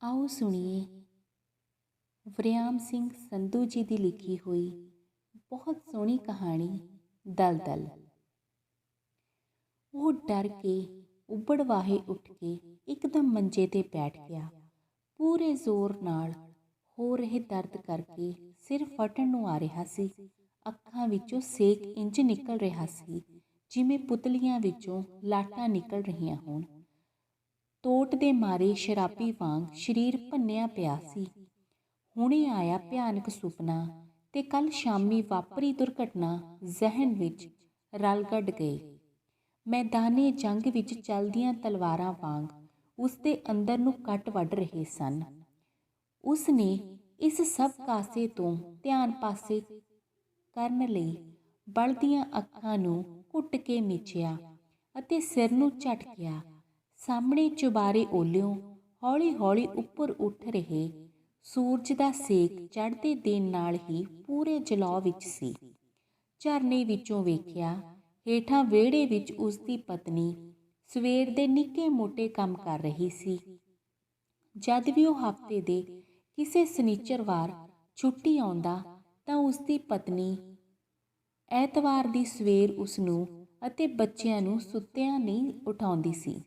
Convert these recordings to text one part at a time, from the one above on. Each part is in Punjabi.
आओ सुनिए ਵਰਿਆਮ ਸਿੰਘ ਸੰਧੂ जी की लिखी हुई बहुत सोहनी कहानी दलदल। वो डर के उबड़ वाहे उठ के एकदम मंजे ते बैठ गया। पूरे जोर नाल हो रहे दर्द करके सिर फटन नूं आ रहा सी। ਅੱਖਾਂ ਵਿੱਚੋਂ ਸੇਕ इंज निकल रहा सी जिवें पुतलियां ਵਿੱਚੋਂ ਲਾਟਾਂ निकल रहीआं होण। ਤੋਟ ਦੇ ਮਾਰੇ ਸ਼ਰਾਬੀ ਵਾਂਗ शरीर ਭੰਨਿਆ ਪਿਆ ਸੀ। ਹੁਣੇ ਆਇਆ ਭਿਆਨਕ ਸੁਪਨਾ ਤੇ ਕੱਲ ਸ਼ਾਮੀ ਵਾਪਰੀ ਦੁਰਘਟਨਾ ਜ਼ਹਿਨ ਵਿੱਚ ਰਲ ਗੱਡ ਗਏ। ਮੈਦਾਨੇ ਜੰਗ ਵਿੱਚ ਚੱਲਦੀਆਂ ਤਲਵਾਰਾਂ ਵਾਂਗ ਉਸ ਦੇ ਅੰਦਰ ਨੂੰ ਕੱਟ ਵੱਢ ਰਹੇ ਸਨ। ਉਸ ਨੇ ਇਸ ਸਭ ਕਾਸੇ ਤੋਂ ਧਿਆਨ ਪਾਸੇ ਕਰਨ ਲਈ ਬਲਦੀਆਂ ਅੱਖਾਂ ਨੂੰ ਘੁੱਟ ਕੇ ਮੀਚਿਆ ਅਤੇ ਸਿਰ ਨੂੰ ਝਟਕਿਆ। ਸਾਹਮਣੇ ਚੁਬਾਰੇ ਓਲਿਓਂ ਹੌਲੀ ਹੌਲੀ ਉੱਪਰ ਉੱਠ ਰਹੇ ਸੂਰਜ ਦਾ ਸੇਕ ਚੜ੍ਹਦੇ ਦਿਨ ਨਾਲ ਹੀ ਪੂਰੇ ਜਲਾਅ ਵਿੱਚ ਸੀ। ਝਰਨੇ ਵਿੱਚੋਂ ਵੇਖਿਆ ਹੇਠਾਂ ਵਿਹੜੇ ਵਿੱਚ ਉਸ ਦੀ ਪਤਨੀ ਸਵੇਰ ਦੇ ਨਿੱਕੇ ਮੋਟੇ ਕੰਮ ਕਰ ਰਹੀ ਸੀ। ਜਦ ਵੀ ਉਹ ਹਫ਼ਤੇ ਦੇ ਕਿਸੇ ਸ਼ਨੀਚਰਵਾਰ ਛੁੱਟੀ ਆਉਂਦਾ ਤਾਂ ਉਸ ਦੀ ਪਤਨੀ ਐਤਵਾਰ ਦੀ ਸਵੇਰ ਉਸ ਨੂੰ ਅਤੇ ਬੱਚਿਆਂ ਨੂੰ ਸੁੱਤਿਆਂ ਨਹੀਂ ਉਠਾਉਂਦੀ ਸੀ।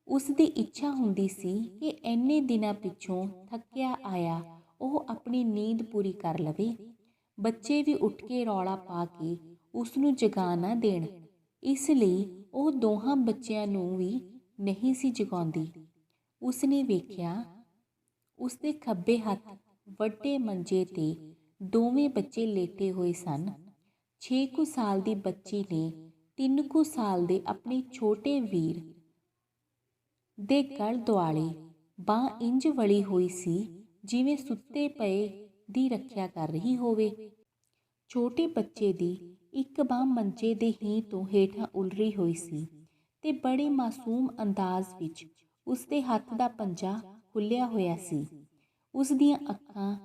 ਉਸ ਦੀ ਇੱਛਾ ਹੁੰਦੀ ਸੀ ਕਿ ਇੰਨੇ ਦਿਨਾਂ ਪਿੱਛੋਂ ਥੱਕਿਆ ਆਇਆ ਉਹ ਆਪਣੀ ਨੀਂਦ ਪੂਰੀ ਕਰ ਲਵੇ। ਬੱਚੇ ਵੀ ਉੱਠ ਕੇ ਰੌਲਾ ਪਾ ਕੇ ਉਸ ਨੂੰ ਜਗਾ ਨਾ ਦੇਣ, ਇਸ ਲਈ ਉਹ ਦੋਹਾਂ ਬੱਚਿਆਂ ਨੂੰ ਵੀ ਨਹੀਂ ਸੀ ਜਗਾਉਂਦੀ। ਉਸ ਨੇ ਵੇਖਿਆ ਉਸ ਦੇ ਖੱਬੇ ਹੱਥ ਵੱਡੇ ਮੰਜੇ 'ਤੇ ਦੋਵੇਂ ਬੱਚੇ ਲੇਟੇ ਹੋਏ ਸਨ। 6 ਕੁ ਸਾਲ ਦੀ ਬੱਚੀ ਨੇ 3 ਕੁ ਸਾਲ ਦੇ ਆਪਣੇ ਛੋਟੇ ਵੀਰ ਦੇ ਗਲ ਦੁਆਲੇ ਬਾਂਹ ਇੰਜ ਵਲੀ ਹੋਈ ਸੀ ਜਿਵੇਂ ਸੁੱਤੇ ਪਏ ਦੀ ਰੱਖਿਆ ਕਰ ਰਹੀ ਹੋਵੇ। ਛੋਟੇ ਬੱਚੇ ਦੀ ਇੱਕ ਬਾਂਹ ਮੰਜੇ ਦੇ ਹੀਂਹ ਤੋਂ ਹੇਠਾਂ ਉਲਰੀ ਹੋਈ ਸੀ ਤੇ ਬੜੇ ਮਾਸੂਮ ਅੰਦਾਜ਼ ਵਿੱਚ ਉਸ ਦੇ ਹੱਥ ਦਾ ਪੰਜਾ ਖੁੱਲ੍ਹਿਆ ਹੋਇਆ ਸੀ। ਉਸ ਦੀਆਂ ਅੱਖਾਂ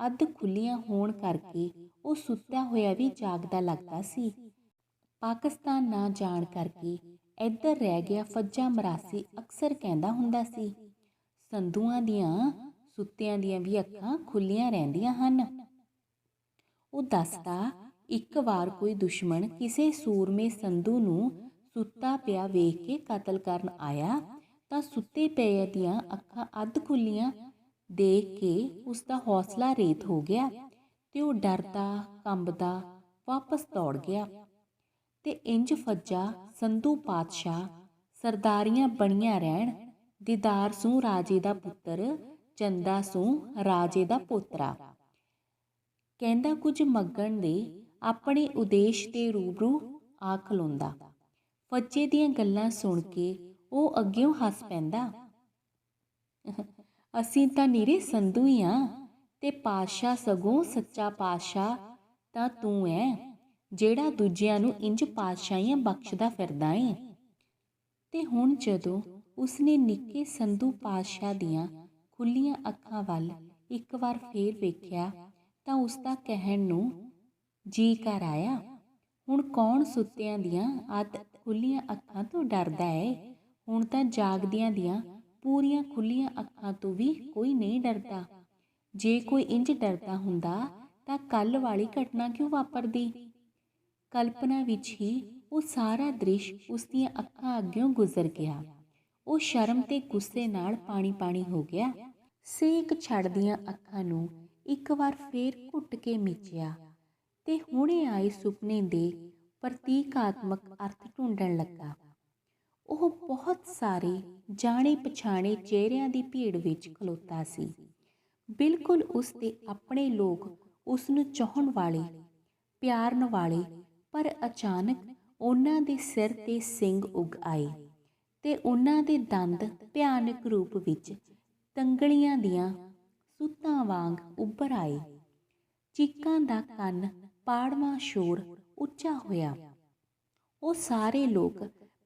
ਅੱਧ ਖੁੱਲ੍ਹੀਆਂ ਹੋਣ ਕਰਕੇ ਉਹ ਸੁੱਤਾ ਹੋਇਆ ਵੀ ਜਾਗਦਾ ਲੱਗਦਾ ਸੀ। ਪਾਕਿਸਤਾਨ ਨਾ ਜਾਣ ਕਰਕੇ ਇੱਧਰ ਰਹਿ ਗਿਆ ਫੱਜਾ ਮਰਾਸੀ ਅਕਸਰ ਕਹਿੰਦਾ ਹੁੰਦਾ ਸੀ, ਸੰਧੂਆਂ ਦੀਆਂ ਸੁੱਤਿਆਂ ਦੀਆਂ ਵੀ ਅੱਖਾਂ ਖੁੱਲ੍ਹੀਆਂ ਰਹਿੰਦੀਆਂ ਹਨ। ਉਹ ਦੱਸਦਾ ਇੱਕ ਵਾਰ ਕੋਈ ਦੁਸ਼ਮਣ ਕਿਸੇ ਸੂਰਮੇ ਸੰਧੂ ਨੂੰ ਸੁੱਤਾ ਪਿਆ ਵੇਖ ਕੇ ਕਤਲ ਕਰਨ ਆਇਆ ਤਾਂ ਸੁੱਤੇ ਪਏ ਦੀਆਂ ਅੱਖਾਂ ਅੱਧ ਖੁੱਲ੍ਹੀਆਂ ਦੇਖ ਕੇ ਉਸ ਦਾ ਹੌਸਲਾ ਰੇਤ ਹੋ ਗਿਆ ਤੇ ਉਹ ਡਰਦਾ ਕੰਬਦਾ ਵਾਪਸ ਦੌੜ ਗਿਆ। ਤੇ ਇੰਜ ਫੱਜਾ ਸੰਧੂ ਪਾਤਸ਼ਾਹ ਸਰਦਾਰੀਆਂ ਬਣੀਆਂ ਰਹਿਣ, ਦੀਦਾਰ ਸੂ ਰਾਜੇ ਦਾ ਪੁੱਤਰ, ਚੰਦਾ ਸੂ ਰਾਜੇ ਦਾ ਪੋਤਰਾ, ਕਹਿੰਦਾ ਕੁਝ ਮੰਗਣ ਦੇ ਆਪਣੇ ਉਦੇਸ਼ ਦੇ ਰੂਬਰੂ ਆ ਖਲੋਂਦਾ। ਫੱਜੇ ਦੀਆਂ ਗੱਲਾਂ ਸੁਣ ਕੇ ਉਹ ਅੱਗਿਓਂ ਹੱਸ ਪੈਂਦਾ। ਅਸੀਂ ਤਾਂ ਨਿਰੇ ਸੰਧੂ ਹੀ ਹਾਂ ਤੇ ਪਾਤਸ਼ਾਹ ਸਗੋਂ ਸੱਚਾ ਪਾਤਸ਼ਾਹ ਤਾਂ ਤੂੰ ਐ ਜਿਹੜਾ ਦੂਜਿਆਂ ਨੂੰ ਇੰਜ ਪਾਤਸ਼ਾਹੀਆਂ ਬਖਸ਼ਦਾ ਫਿਰਦਾ ਏ। ਤੇ ਹੁਣ ਜਦੋਂ ਉਸਨੇ ਨਿੱਕੇ ਸੰਧੂ ਪਾਤਸ਼ਾਹ ਦੀਆਂ ਖੁੱਲ੍ਹੀਆਂ ਅੱਖਾਂ ਵੱਲ ਇੱਕ ਵਾਰ ਫੇਰ ਵੇਖਿਆ ਤਾਂ ਉਸਦਾ ਕਹਿਣ ਨੂੰ ਜੀ ਕਰ ਆਇਆ, ਹੁਣ ਕੌਣ ਸੁੱਤਿਆਂ ਦੀਆਂ ਅੱਧ ਖੁੱਲ੍ਹੀਆਂ ਅੱਖਾਂ ਤੋਂ ਡਰਦਾ ਏ। ਹੁਣ ਤਾਂ ਜਾਗਦਿਆਂ ਦੀਆਂ ਪੂਰੀਆਂ ਖੁੱਲ੍ਹੀਆਂ ਅੱਖਾਂ ਤੋਂ ਵੀ ਕੋਈ ਨਹੀਂ ਡਰਦਾ। ਜੇ ਕੋਈ ਇੰਜ ਡਰਦਾ ਹੁੰਦਾ ਤਾਂ ਕੱਲ੍ਹ ਵਾਲੀ ਘਟਨਾ ਕਿਉਂ ਵਾਪਰਦੀ। ਕਲਪਨਾ ਵਿੱਚ ਹੀ ਉਹ ਸਾਰਾ ਦ੍ਰਿਸ਼ ਉਸ ਦੀਆਂ ਅੱਖਾਂ ਅੱਗਿਓਂ ਗੁਜ਼ਰ ਗਿਆ। ਉਹ ਸ਼ਰਮ ਤੇ ਗੁੱਸੇ ਨਾਲ ਪਾਣੀ ਪਾਣੀ ਹੋ ਗਿਆ। ਸੇਕ ਛੱਡਦੀਆਂ ਅੱਖਾਂ ਨੂੰ ਇੱਕ ਵਾਰ ਫੇਰ ਘੁੱਟ ਕੇ ਮੀਚਿਆ ਤੇ ਹੁਣੇ ਆਏ ਸੁਪਨੇ ਦੇ ਪ੍ਰਤੀਕਾਤਮਕ ਅਰਥ ਢੂੰਡਣ ਲੱਗਾ। ਉਹ ਬਹੁਤ ਸਾਰੇ ਜਾਣੇ ਪਛਾਣੇ ਚਿਹਰਿਆਂ ਦੀ ਭੀੜ ਵਿੱਚ ਖਲੋਤਾ ਸੀ। ਬਿਲਕੁਲ ਉਸ ਦੇ ਆਪਣੇ ਲੋਕ ਉਸ ਨੂੰ ਚਾਹੁਣ ਵਾਲੇ, ਪਿਆਰਨ ਵਾਲੇ, ਪਰ ਅਚਾਨਕ ਉਹਨਾਂ ਦੇ ਸਿਰ 'ਤੇ ਸਿੰਗ ਉੱਗ ਆਏ ਤੇ ਉਹਨਾਂ ਦੇ ਦੰਦ ਭਿਆਨਕ ਰੂਪ ਵਿੱਚ ਤੰਗਲੀਆਂ ਦੀਆਂ ਸੁੱਤਾਂ ਵਾਂਗ ਉੱਭਰ ਆਏ। ਚੀਕਾਂ ਦਾ ਕੰਨ ਪਾੜਵਾਂ ਸ਼ੋਰ ਉੱਚਾ ਹੋਇਆ। ਉਹ ਸਾਰੇ ਲੋਕ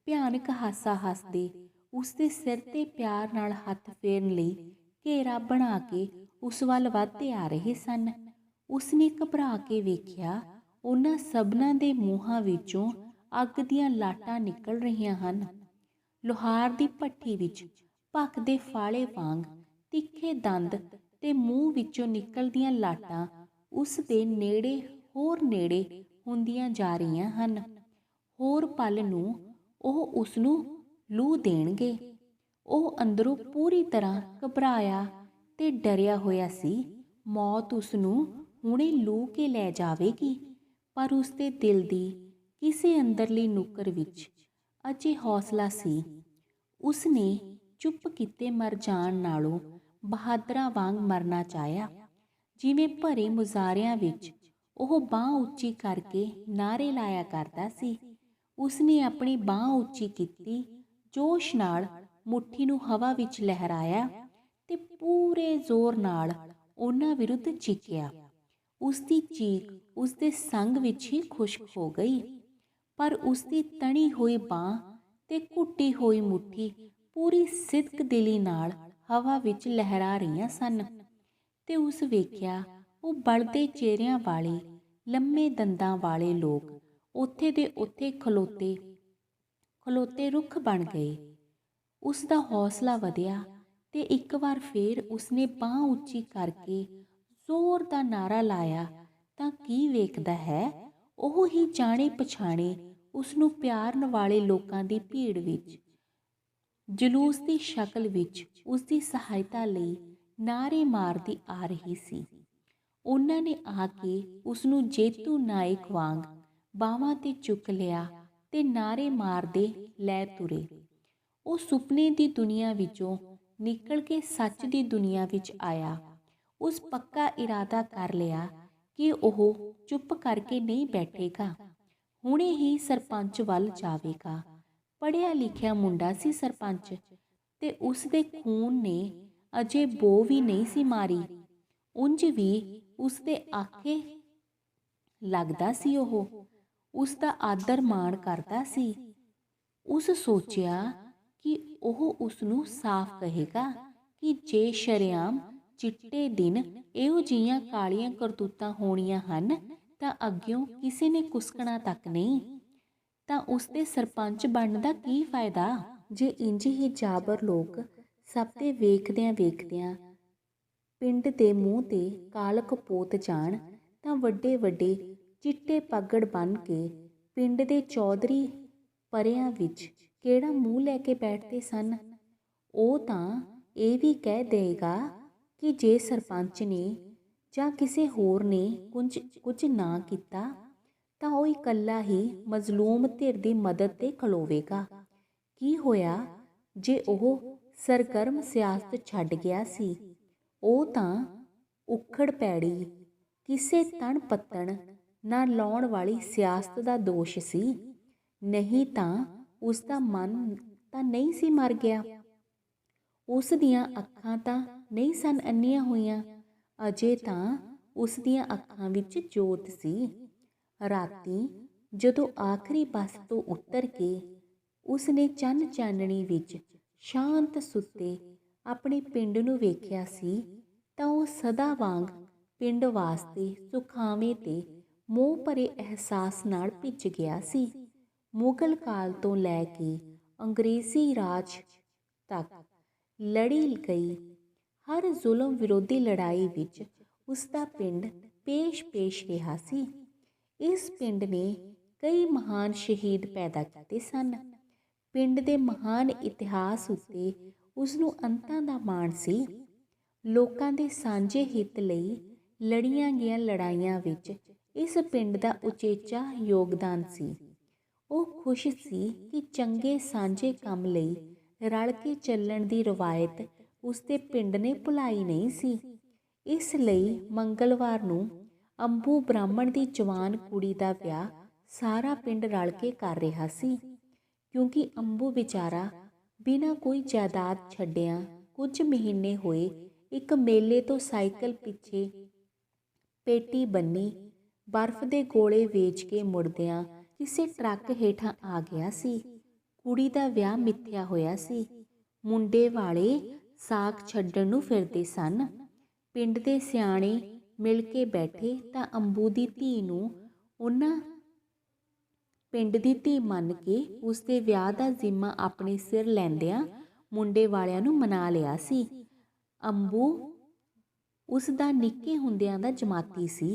ਭਿਆਨਕ ਹਾਸਾ ਹੱਸਦੇ ਉਸ ਦੇ ਸਿਰ 'ਤੇ ਪਿਆਰ ਨਾਲ ਹੱਥ ਫੇਰਨ ਲਈ ਘੇਰਾ ਬਣਾ ਕੇ ਉਸ ਵੱਲ ਵੱਧਦੇ ਆ ਰਹੇ ਸਨ। ਉਸਨੇ ਘਬਰਾ ਕੇ ਵੇਖਿਆ ਉਹਨਾਂ ਸਭਨਾਂ ਦੇ ਮੂੰਹਾਂ ਵਿੱਚੋਂ ਅੱਗ ਦੀਆਂ ਲਾਟਾਂ ਨਿਕਲ ਰਹੀਆਂ ਹਨ। ਲੋਹਾਰ ਦੀ ਭੱਠੀ ਵਿੱਚ ਭਖਦੇ ਫਾਲੇ ਵਾਂਗ ਤਿੱਖੇ ਦੰਦ ਤੇ ਮੂੰਹ ਵਿੱਚੋਂ ਨਿਕਲਦੀਆਂ ਲਾਟਾਂ ਉਸ ਦੇ ਨੇੜੇ ਹੋਰ ਨੇੜੇ ਹੁੰਦੀਆਂ ਜਾ ਰਹੀਆਂ ਹਨ। ਹੋਰ ਪਲ ਨੂੰ ਉਹ ਉਸ ਨੂੰ ਲੂਹ ਦੇਣਗੇ। ਉਹ ਅੰਦਰੋਂ ਪੂਰੀ ਤਰ੍ਹਾਂ ਘਬਰਾਇਆ ਤੇ ਡਰਿਆ ਹੋਇਆ ਸੀ। ਮੌਤ ਉਸ ਨੂੰ ਹੁਣੇ ਲੂਹ ਕੇ ਲੈ ਜਾਵੇਗੀ, ਪਰ ਉਸ ਦੇ ਦਿਲ ਦੀ ਕਿਸੇ ਅੰਦਰਲੀ ਨੁੱਕਰ ਵਿੱਚ ਅਜੇ ਹੌਸਲਾ ਸੀ। ਉਸ ਨੇ ਚੁੱਪ ਕੀਤੇ ਮਰ ਜਾਣ ਨਾਲੋਂ ਬਹਾਦਰਾਂ ਵਾਂਗ ਮਰਨਾ ਚਾਹਿਆ। ਜਿਵੇਂ ਭਰੇ ਮੁਜ਼ਾਰਿਆਂ ਵਿੱਚ ਉਹ ਬਾਂਹ ਉੱਚੀ ਕਰਕੇ ਨਾਅਰੇ ਲਾਇਆ ਕਰਦਾ ਸੀ। ਉਸਨੇ ਆਪਣੀ ਬਾਂਹ ਉੱਚੀ ਕੀਤੀ, ਜੋਸ਼ ਨਾਲ ਮੁੱਠੀ ਨੂੰ ਹਵਾ ਵਿੱਚ ਲਹਿਰਾਇਆ ਤੇ ਪੂਰੇ ਜ਼ੋਰ ਨਾਲ ਉਹਨਾਂ ਵਿਰੁੱਧ ਚੀਕਿਆ। ਉਸਦੀ ਚੀਕ ਉਸਦੇ ਸੰਗ ਵਿੱਚ ਹੀ ਖੁਸ਼ਕ ਹੋ ਗਈ, ਪਰ ਉਸਦੀ ਤਣੀ ਹੋਈ ਬਾਂਹ ਤੇ ਘੁੱਟੀ ਹੋਈ ਮੁੱਠੀ ਪੂਰੀ ਸਿਦਕ ਦਿਲੀ ਨਾਲ ਹਵਾ ਵਿੱਚ ਲਹਿਰਾ ਰਹੀਆਂ ਸਨ। ਤੇ ਉਸ ਵੇਖਿਆ ਉਹ ਬਲਦੇ ਚਿਹਰਿਆਂ ਵਾਲੇ, ਲੰਮੇ ਦੰਦਾਂ ਵਾਲੇ ਲੋਕ ਉੱਥੇ ਦੇ ਉੱਥੇ ਖਲੋਤੇ ਰੁੱਖ ਬਣ ਗਏ। ਉਸ ਦਾ ਹੌਸਲਾ ਵਧਿਆ ਤੇ ਇੱਕ ਵਾਰ ਫੇਰ ਉਸਨੇ ਬਾਂਹ ਉੱਚੀ ਕਰਕੇ ਜ਼ੋਰ ਦਾ ਨਾਅਰਾ ਲਾਇਆ ਤਾਂ ਕੀ ਵੇਖਦਾ ਹੈ, ਉਹ ਹੀ ਜਾਣੇ ਪਛਾਣੇ ਉਸ ਨੂੰ ਪਿਆਰਨ ਵਾਲੇ ਲੋਕਾਂ ਦੀ ਭੀੜ ਵਿੱਚ ਜਲੂਸ ਦੀ ਸ਼ਕਲ ਵਿੱਚ ਉਸ ਦੀ ਸਹਾਇਤਾ ਲਈ ਨਾਅਰੇ ਮਾਰਦੀ ਆ ਰਹੀ ਸੀ। ਉਹਨਾਂ ਨੇ ਆ ਕੇ ਉਸ ਨੂੰ ਜੇਤੂ ਨਾਇਕ ਵਾਂਗ ਬਾਹਾਂ ਤੇ ਚੁੱਕ ਲਿਆ ਤੇ ਨਾਅਰੇ ਮਾਰਦੇ ਲੈ ਤੁਰੇ। ਉਹ ਸੁਪਨੇ ਦੀ ਦੁਨੀਆ ਵਿੱਚੋਂ ਨਿਕਲ ਕੇ ਸੱਚ ਦੀ ਦੁਨੀਆ ਵਿੱਚ ਆਇਆ। ਉਸ ਪੱਕਾ ਇਰਾਦਾ ਕਰ ਲਿਆ ਕਿ ਉਹ ਚੁੱਪ ਕਰਕੇ ਨਹੀਂ ਬੈਠੇਗਾ, ਹੁਣੇ ਹੀ ਸਰਪੰਚ ਵੱਲ ਜਾਵੇਗਾ। ਪੜ੍ਹਿਆ ਲਿਖਿਆ ਮੁੰਡਾ ਸੀ ਸਰਪੰਚ, ਤੇ ਉਸ ਦੇ ਖੂਨ ਨੇ ਅਜੇ ਬੋ ਵੀ ਨਹੀਂ ਸੀ ਮਾਰੀ। ਉਂਝ ਵੀ ਉਸ ਦੇ ਆਖੇ ਲੱਗਦਾ ਸੀ। ਉਹ ਉਸ ਦਾ ਆਦਰ ਮਾਣ ਕਰਦਾ ਸੀ। ਉਸ ਸੋਚਿਆ ਕਿ ਉਹ ਉਸ ਨੂੰ ਸਾਫ਼ ਕਹੇਗਾ ਕਿ ਜੇ ਸ਼ਰੇਆਮ ਚਿੱਟੇ ਦਿਨ ਇਹੋ ਜਿਹੀਆਂ ਕਾਲੀਆਂ ਕਰਤੂਤਾਂ ਹੋਣੀਆਂ ਹਨ ਤਾਂ ਅੱਗਿਓਂ ਕਿਸੇ ਨੇ ਕੁਸਕਣਾ ਤੱਕ ਨਹੀਂ। ਤਾਂ ਉਸ ਦੇ ਸਰਪੰਚ ਬਣਨ ਦਾ ਕੀ ਫਾਇਦਾ? ਜੇ ਇੰਝ ਹੀ ਜਾਬਰ ਲੋਕ ਸਭ ਦੇ ਵੇਖਦਿਆਂ ਵੇਖਦਿਆਂ ਪਿੰਡ ਦੇ ਮੂੰਹ ਤੇ ਕਾਲਕ ਪੋਤ ਜਾਣ ਤਾਂ ਵੱਡੇ ਵੱਡੇ ਚਿੱਟੇ ਪੱਗੜ ਬੰਨ੍ਹ ਕੇ ਪਿੰਡ ਦੇ ਚੌਧਰੀ ਪਰਿਆਂ ਵਿੱਚ ਕਿਹੜਾ ਮੂੰਹ ਲੈ ਕੇ ਬੈਠਦੇ ਸਨ। ਉਹ ਤਾਂ ਇਹ ਵੀ ਕਹਿ ਦੇਗਾ ਕਿ ਜੇ ਸਰਪੰਚ ਨੇ ਜਾਂ ਕਿਸੇ ਹੋਰ ਨੇ ਕੁਝ ਨਾ ਕੀਤਾ ਤਾਂ ਉਹ ਇਕੱਲਾ ਹੀ ਮਜ਼ਲੂਮ ਧਿਰ ਦੀ ਮਦਦ ਤੇ ਖਲੋਵੇਗਾ। ਕੀ ਹੋਇਆ ਜੇ ਉਹ ਸਰਗਰਮ ਸਿਆਸਤ ਛੱਡ ਗਿਆ ਸੀ? ਉਹ ਤਾਂ ਉਖੜ ਪੈੜੀ, ਕਿਸੇ ਤਣ ਪੱਤਣ ਨਾ ਲਾਉਣ ਵਾਲੀ ਸਿਆਸਤ ਦਾ ਦੋਸ਼ ਸੀ। ਨਹੀਂ ਤਾਂ ਉਸ ਦਾ ਮਨ ਤਾਂ ਨਹੀਂ ਸੀ ਮਰ ਗਿਆ। ਉਸ ਦੀਆਂ ਅੱਖਾਂ ਤਾਂ ਨਹੀਂ ਸਨ ਅੰਨੀਆਂ ਹੋਈਆਂ। ਅਜੇ ਤਾਂ ਉਸ ਦੀਆਂ ਅੱਖਾਂ ਵਿੱਚ ਜੋਤ ਸੀ। ਰਾਤੀ ਜਦੋਂ ਆਖਰੀ ਬੱਸ ਤੋਂ ਉਤਰ ਕੇ ਉਸ ਨੇ ਚੰਨ ਚਾਨਣੀ ਵਿੱਚ ਸ਼ਾਂਤ ਸੁੱਤੇ ਆਪਣੇ ਪਿੰਡ ਨੂੰ ਵੇਖਿਆ ਸੀ ਤਾਂ ਉਹ ਸਦਾ ਵਾਂਗ ਪਿੰਡ ਵਾਸਤੇ ਸੁਖਾਵੇਂ ਤੇ ਮੋਹ ਭਰੇ ਅਹਿਸਾਸ ਨਾਲ ਭਿੱਜ ਗਿਆ ਸੀ। ਮੁਗਲ ਕਾਲ ਤੋਂ ਲੈ ਕੇ ਅੰਗਰੇਜ਼ੀ ਰਾਜ ਤੱਕ ਲੜੀ ਗਈ ਹਰ ਜ਼ੁਲਮ ਵਿਰੋਧੀ ਲੜਾਈ ਵਿੱਚ ਉਸ ਦਾ ਪਿੰਡ ਪੇਸ਼ ਰਿਹਾ ਸੀ। ਇਸ ਪਿੰਡ ਨੇ ਕਈ ਮਹਾਨ ਸ਼ਹੀਦ ਪੈਦਾ ਕੀਤੇ ਸਨ। ਪਿੰਡ ਦੇ ਮਹਾਨ ਇਤਿਹਾਸ ਉੱਤੇ ਉਸ ਨੂੰ ਅੰਤਾਂ ਦਾ ਮਾਣ ਸੀ। ਲੋਕਾਂ ਦੇ ਸਾਂਝੇ ਹਿੱਤ ਲਈ ਲੜੀਆਂ ਗਈਆਂ ਲੜਾਈਆਂ ਵਿੱਚ ਇਸ ਪਿੰਡ ਦਾ ਉਚੇਚਾ ਯੋਗਦਾਨ ਸੀ। ਉਹ ਖੁਸ਼ ਸੀ ਕਿ ਚੰਗੇ ਸਾਂਝੇ ਕੰਮ ਲਈ ਰਲ ਕੇ ਚੱਲਣ ਦੀ ਰਵਾਇਤ ਉਸ ਦੇ ਪਿੰਡ ਨੇ ਭੁਲਾਈ ਨਹੀਂ ਸੀ। ਇਸ ਲਈ ਮੰਗਲਵਾਰ ਨੂੰ ਅੰਬੂ ਬ੍ਰਾਹਮਣ ਦੀ ਜਵਾਨ ਕੁੜੀ ਦਾ ਵਿਆਹ ਸਾਰਾ ਪਿੰਡ ਰਲ ਕੇ ਕਰ ਰਿਹਾ ਸੀ, ਕਿਉਂਕਿ ਅੰਬੂ ਵਿਚਾਰਾ ਬਿਨਾਂ ਕੋਈ ਜਾਇਦਾਦ ਛੱਡਿਆਂ ਕੁਝ ਮਹੀਨੇ ਹੋਏ ਇੱਕ ਮੇਲੇ ਤੋਂ ਸਾਈਕਲ ਪਿੱਛੇ ਪੇਟੀ ਬੰਨੀ ਬਰਫ਼ ਦੇ ਗੋਲੇ ਵੇਚ ਕੇ ਮੁੜਦਿਆਂ ਕਿਸੇ ਟਰੱਕ ਹੇਠਾਂ ਆ ਗਿਆ ਸੀ। ਕੁੜੀ ਦਾ ਵਿਆਹ ਮਿੱਥਿਆ ਹੋਇਆ ਸੀ। ਮੁੰਡੇ ਵਾਲੇ ਸਾਕ ਛੱਡਣ ਨੂੰ ਫਿਰਦੇ ਸਨ। ਪਿੰਡ ਦੇ ਸਿਆਣੇ ਮਿਲ ਕੇ ਬੈਠੇ ਤਾਂ ਅੰਬੂ ਦੀ ਧੀ ਨੂੰ ਉਹਨਾਂ ਪਿੰਡ ਦੀ ਧੀ ਮੰਨ ਕੇ ਉਸ ਦੇ ਵਿਆਹ ਦਾ ਜ਼ਿੰਮਾ ਆਪਣੇ ਸਿਰ ਲੈਂਦਿਆਂ ਮੁੰਡੇ ਵਾਲਿਆਂ ਨੂੰ ਮਨਾ ਲਿਆ ਸੀ। ਅੰਬੂ ਉਸ ਦਾ ਨਿੱਕੇ ਹੁੰਦਿਆਂ ਦਾ ਜਮਾਤੀ ਸੀ।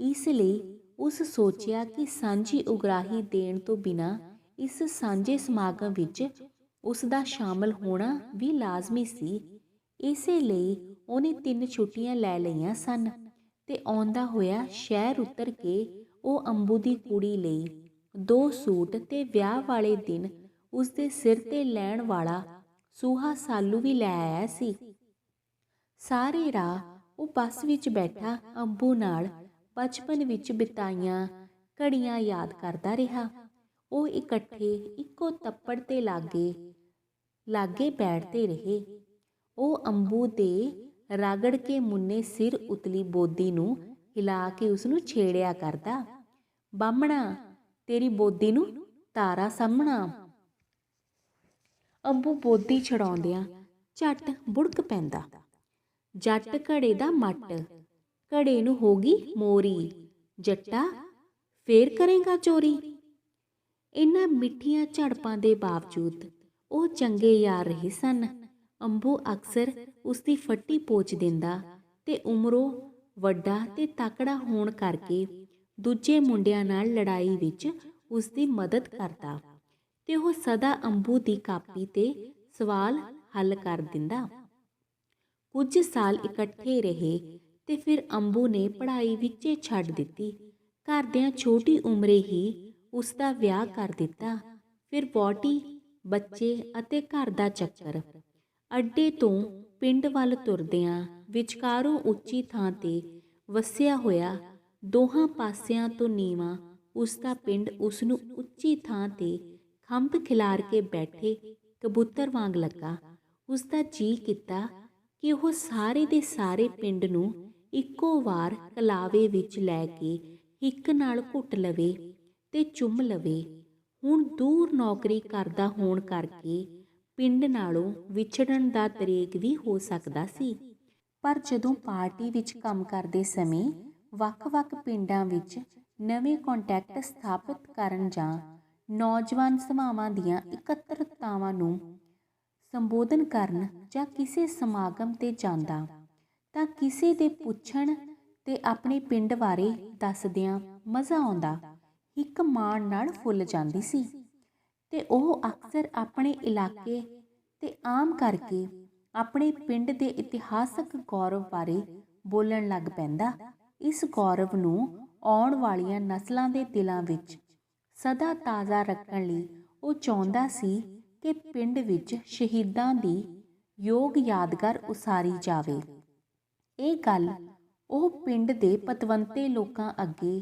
ਇਸ ਲਈ ਉਸ ਸੋਚਿਆ ਕਿ ਸਾਂਝੀ ਉਗਰਾਹੀ ਦੇਣ ਤੋਂ ਬਿਨਾਂ ਇਸ ਸਾਂਝੇ ਸਮਾਗਮ ਵਿੱਚ ਉਸ ਦਾ ਸ਼ਾਮਲ ਹੋਣਾ ਵੀ ਲਾਜ਼ਮੀ ਸੀ। ਇਸੇ ਲਈ ਉਹਨੇ 3 ਛੁੱਟੀਆਂ ਲੈ ਲਈਆਂ ਸਨ ਤੇ ਆਉਂਦਾ ਹੋਇਆ ਸ਼ਹਿਰ ਉਤਰ ਕੇ ਉਹ ਅੰਬੂ ਦੀ ਕੁੜੀ ਲਈ 2 ਸੂਟ ਤੇ ਵਿਆਹ ਵਾਲੇ ਦਿਨ ਉਸਦੇ ਸਿਰ ਤੇ ਲੈਣ ਵਾਲਾ ਸੂਹਾ ਸਾਲੂ ਵੀ ਲੈ ਆਇਆ ਸੀ। ਸਾਰੇ ਰਾਹ ਉਹ ਬੱਸ ਵਿੱਚ ਬੈਠਾ ਅੰਬੂ ਨਾਲ ਬਚਪਨ ਵਿੱਚ ਬਿਤਾਈਆਂ ਘੜੀਆਂ ਯਾਦ ਕਰਦਾ ਰਿਹਾ। ਉਹ ਇਕੱਠੇ ਇੱਕੋ ਤੱਪੜ ਤੇ ਲਾਗੇ ਬੈਠਦੇ ਰਹੇ। ਉਹ ਅੰਬੂ ਦੇ ਰਗੜ ਕੇ ਮੁੰਨੇ ਸਿਰ ਉਤਲੀ ਬੋਦੀ ਨੂੰ ਹਿਲਾ ਕੇ ਉਸਨੂੰ ਛੇੜਿਆ ਕਰਦਾ, ਬਾਹਮਣਾ ਤੇਰੀ ਬੋਦੀ ਨੂੰ ਤਾਰਾ ਸਾਹਮਣਾ। ਅੰਬੂ ਬੋਦੀ ਛਡਾਉਂਦਿਆਂ ਝੱਟ ਬੁੜਕ ਪੈਂਦਾ, ਜੱਟ ਘੜੇ ਦਾ ਮੱਟ, ਘੜੇ ਨੂੰ ਹੋ ਗਈ ਮੋਰੀ, ਜੱਟਾ ਫੇਰ ਕਰੇਗਾ ਚੋਰੀ। ਇਹਨਾਂ ਮਿੱਠੀਆਂ ਝੜਪਾਂ ਦੇ ਬਾਵਜੂਦ ਉਹ ਚੰਗੇ ਯਾਰ ਰਹੇ ਸਨ। ਅੰਬੂ ਅਕਸਰ ਉਸਦੀ ਫੱਟੀ ਪੋਚ ਦਿੰਦਾ ਤੇ ਉਮਰੋਂ ਵੱਡਾ ਤੇ ਤਕੜਾ ਹੋਣ ਕਰਕੇ ਦੂਜੇ ਮੁੰਡਿਆਂ ਨਾਲ ਲੜਾਈ ਵਿੱਚ ਉਸਦੀ ਮਦਦ ਕਰਦਾ ਤੇ ਉਹ ਸਦਾ ਅੰਬੂ ਦੀ ਕਾਪੀ ਤੇ ਸਵਾਲ ਹੱਲ ਕਰ ਦਿੰਦਾ। ਕੁਝ ਸਾਲ ਇਕੱਠੇ ਰਹੇ ਤੇ ਫਿਰ ਅੰਬੂ ਨੇ ਪੜ੍ਹਾਈ ਵਿੱਚੇ ਛੱਡ ਦਿੱਤੀ। ਘਰਦਿਆਂ ਛੋਟੀ ਉਮਰੇ ਹੀ ਉਸਦਾ ਵਿਆਹ ਕਰ ਦਿੱਤਾ। ਫਿਰ ਵਹੁਟੀ, ਬੱਚੇ ਅਤੇ ਘਰ ਦਾ ਚੱਕਰ। ਅੱਡੇ ਤੋਂ ਪਿੰਡ ਵੱਲ ਤੁਰਦਿਆਂ ਵਿਚਕਾਰੋਂ ਉੱਚੀ ਥਾਂ ਤੇ ਵਸਿਆ ਹੋਇਆ ਦੋਹਾਂ ਪਾਸਿਆਂ ਤੋਂ ਨੀਵਾਂ ਉਸਦਾ ਪਿੰਡ ਉਸਨੂੰ ਉੱਚੀ ਥਾਂ ਤੇ ਖੰਭ ਖਿਲਾਰ ਕੇ ਬੈਠੇ ਕਬੂਤਰ ਵਾਂਗ ਲੱਗਾ। ਉਸਦਾ ਜੀਅ ਕੀਤਾ ਕਿ ਉਹ ਸਾਰੇ ਦੇ ਸਾਰੇ ਪਿੰਡ ਨੂੰ ਇੱਕੋ ਵਾਰ ਕਲਾਵੇ ਵਿੱਚ ਲੈ ਕੇ ਹਿੱਕ ਨਾਲ ਘੁੱਟ ਲਵੇ ਤੇ ਚੁੰਮ ਲਵੇ। ਹੁਣ ਦੂਰ ਨੌਕਰੀ ਕਰਦਾ ਹੋਣ ਕਰਕੇ ਪਿੰਡ ਨਾਲੋਂ ਵਿਛੜਨ ਦਾ ਦਰੇਕ ਵੀ ਹੋ ਸਕਦਾ ਸੀ, ਪਰ ਜਦੋਂ ਪਾਰਟੀ ਵਿੱਚ ਕੰਮ ਕਰਦੇ ਸਮੇਂ ਵੱਖ-ਵੱਖ ਪਿੰਡਾਂ ਵਿੱਚ ਨਵੇਂ ਕੰਟੈਕਟ ਸਥਾਪਿਤ ਕਰਨ ਜਾਂ ਨੌਜਵਾਨ ਸਭਾਵਾਂ ਦੀਆਂ ਇਕੱਤਰਤਾਵਾਂ ਨੂੰ ਸੰਬੋਧਨ ਕਰਨ ਜਾਂ ਕਿਸੇ ਸਮਾਗਮ ਤੇ ਜਾਂਦਾ ਤਾਂ ਕਿਸੇ ਦੇ ਪੁੱਛਣ ਤੇ ਆਪਣੇ ਪਿੰਡ ਬਾਰੇ ਦੱਸਦਿਆਂ ਮਜ਼ਾ ਆਉਂਦਾ। ਹਿੱਕ ਮਾਣ ਨਾਲ ਫੁੱਲ ਜਾਂਦੀ ਸੀ ਤੇ ਉਹ ਅਕਸਰ ਆਪਣੇ ਇਲਾਕੇ ਤੇ ਆਮ ਕਰਕੇ ਆਪਣੇ ਪਿੰਡ ਦੇ ਇਤਿਹਾਸਕ ਗੌਰਵ ਬਾਰੇ ਬੋਲਣ ਲੱਗ ਪੈਂਦਾ। ਇਸ ਗੌਰਵ ਨੂੰ ਆਉਣ ਵਾਲੀਆਂ ਨਸਲਾਂ ਦੇ ਦਿਲਾਂ ਵਿੱਚ ਸਦਾ ਤਾਜ਼ਾ ਰੱਖਣ ਲਈ ਉਹ ਚਾਹੁੰਦਾ ਸੀ ਕਿ ਪਿੰਡ ਵਿੱਚ ਸ਼ਹੀਦਾਂ ਦੀ ਯੋਗ ਯਾਦਗਾਰ ਉਸਾਰੀ ਜਾਵੇ। ਇਹ ਗੱਲ ਉਹ ਪਿੰਡ ਦੇ ਪਤਵੰਤੇ ਲੋਕਾਂ ਅੱਗੇ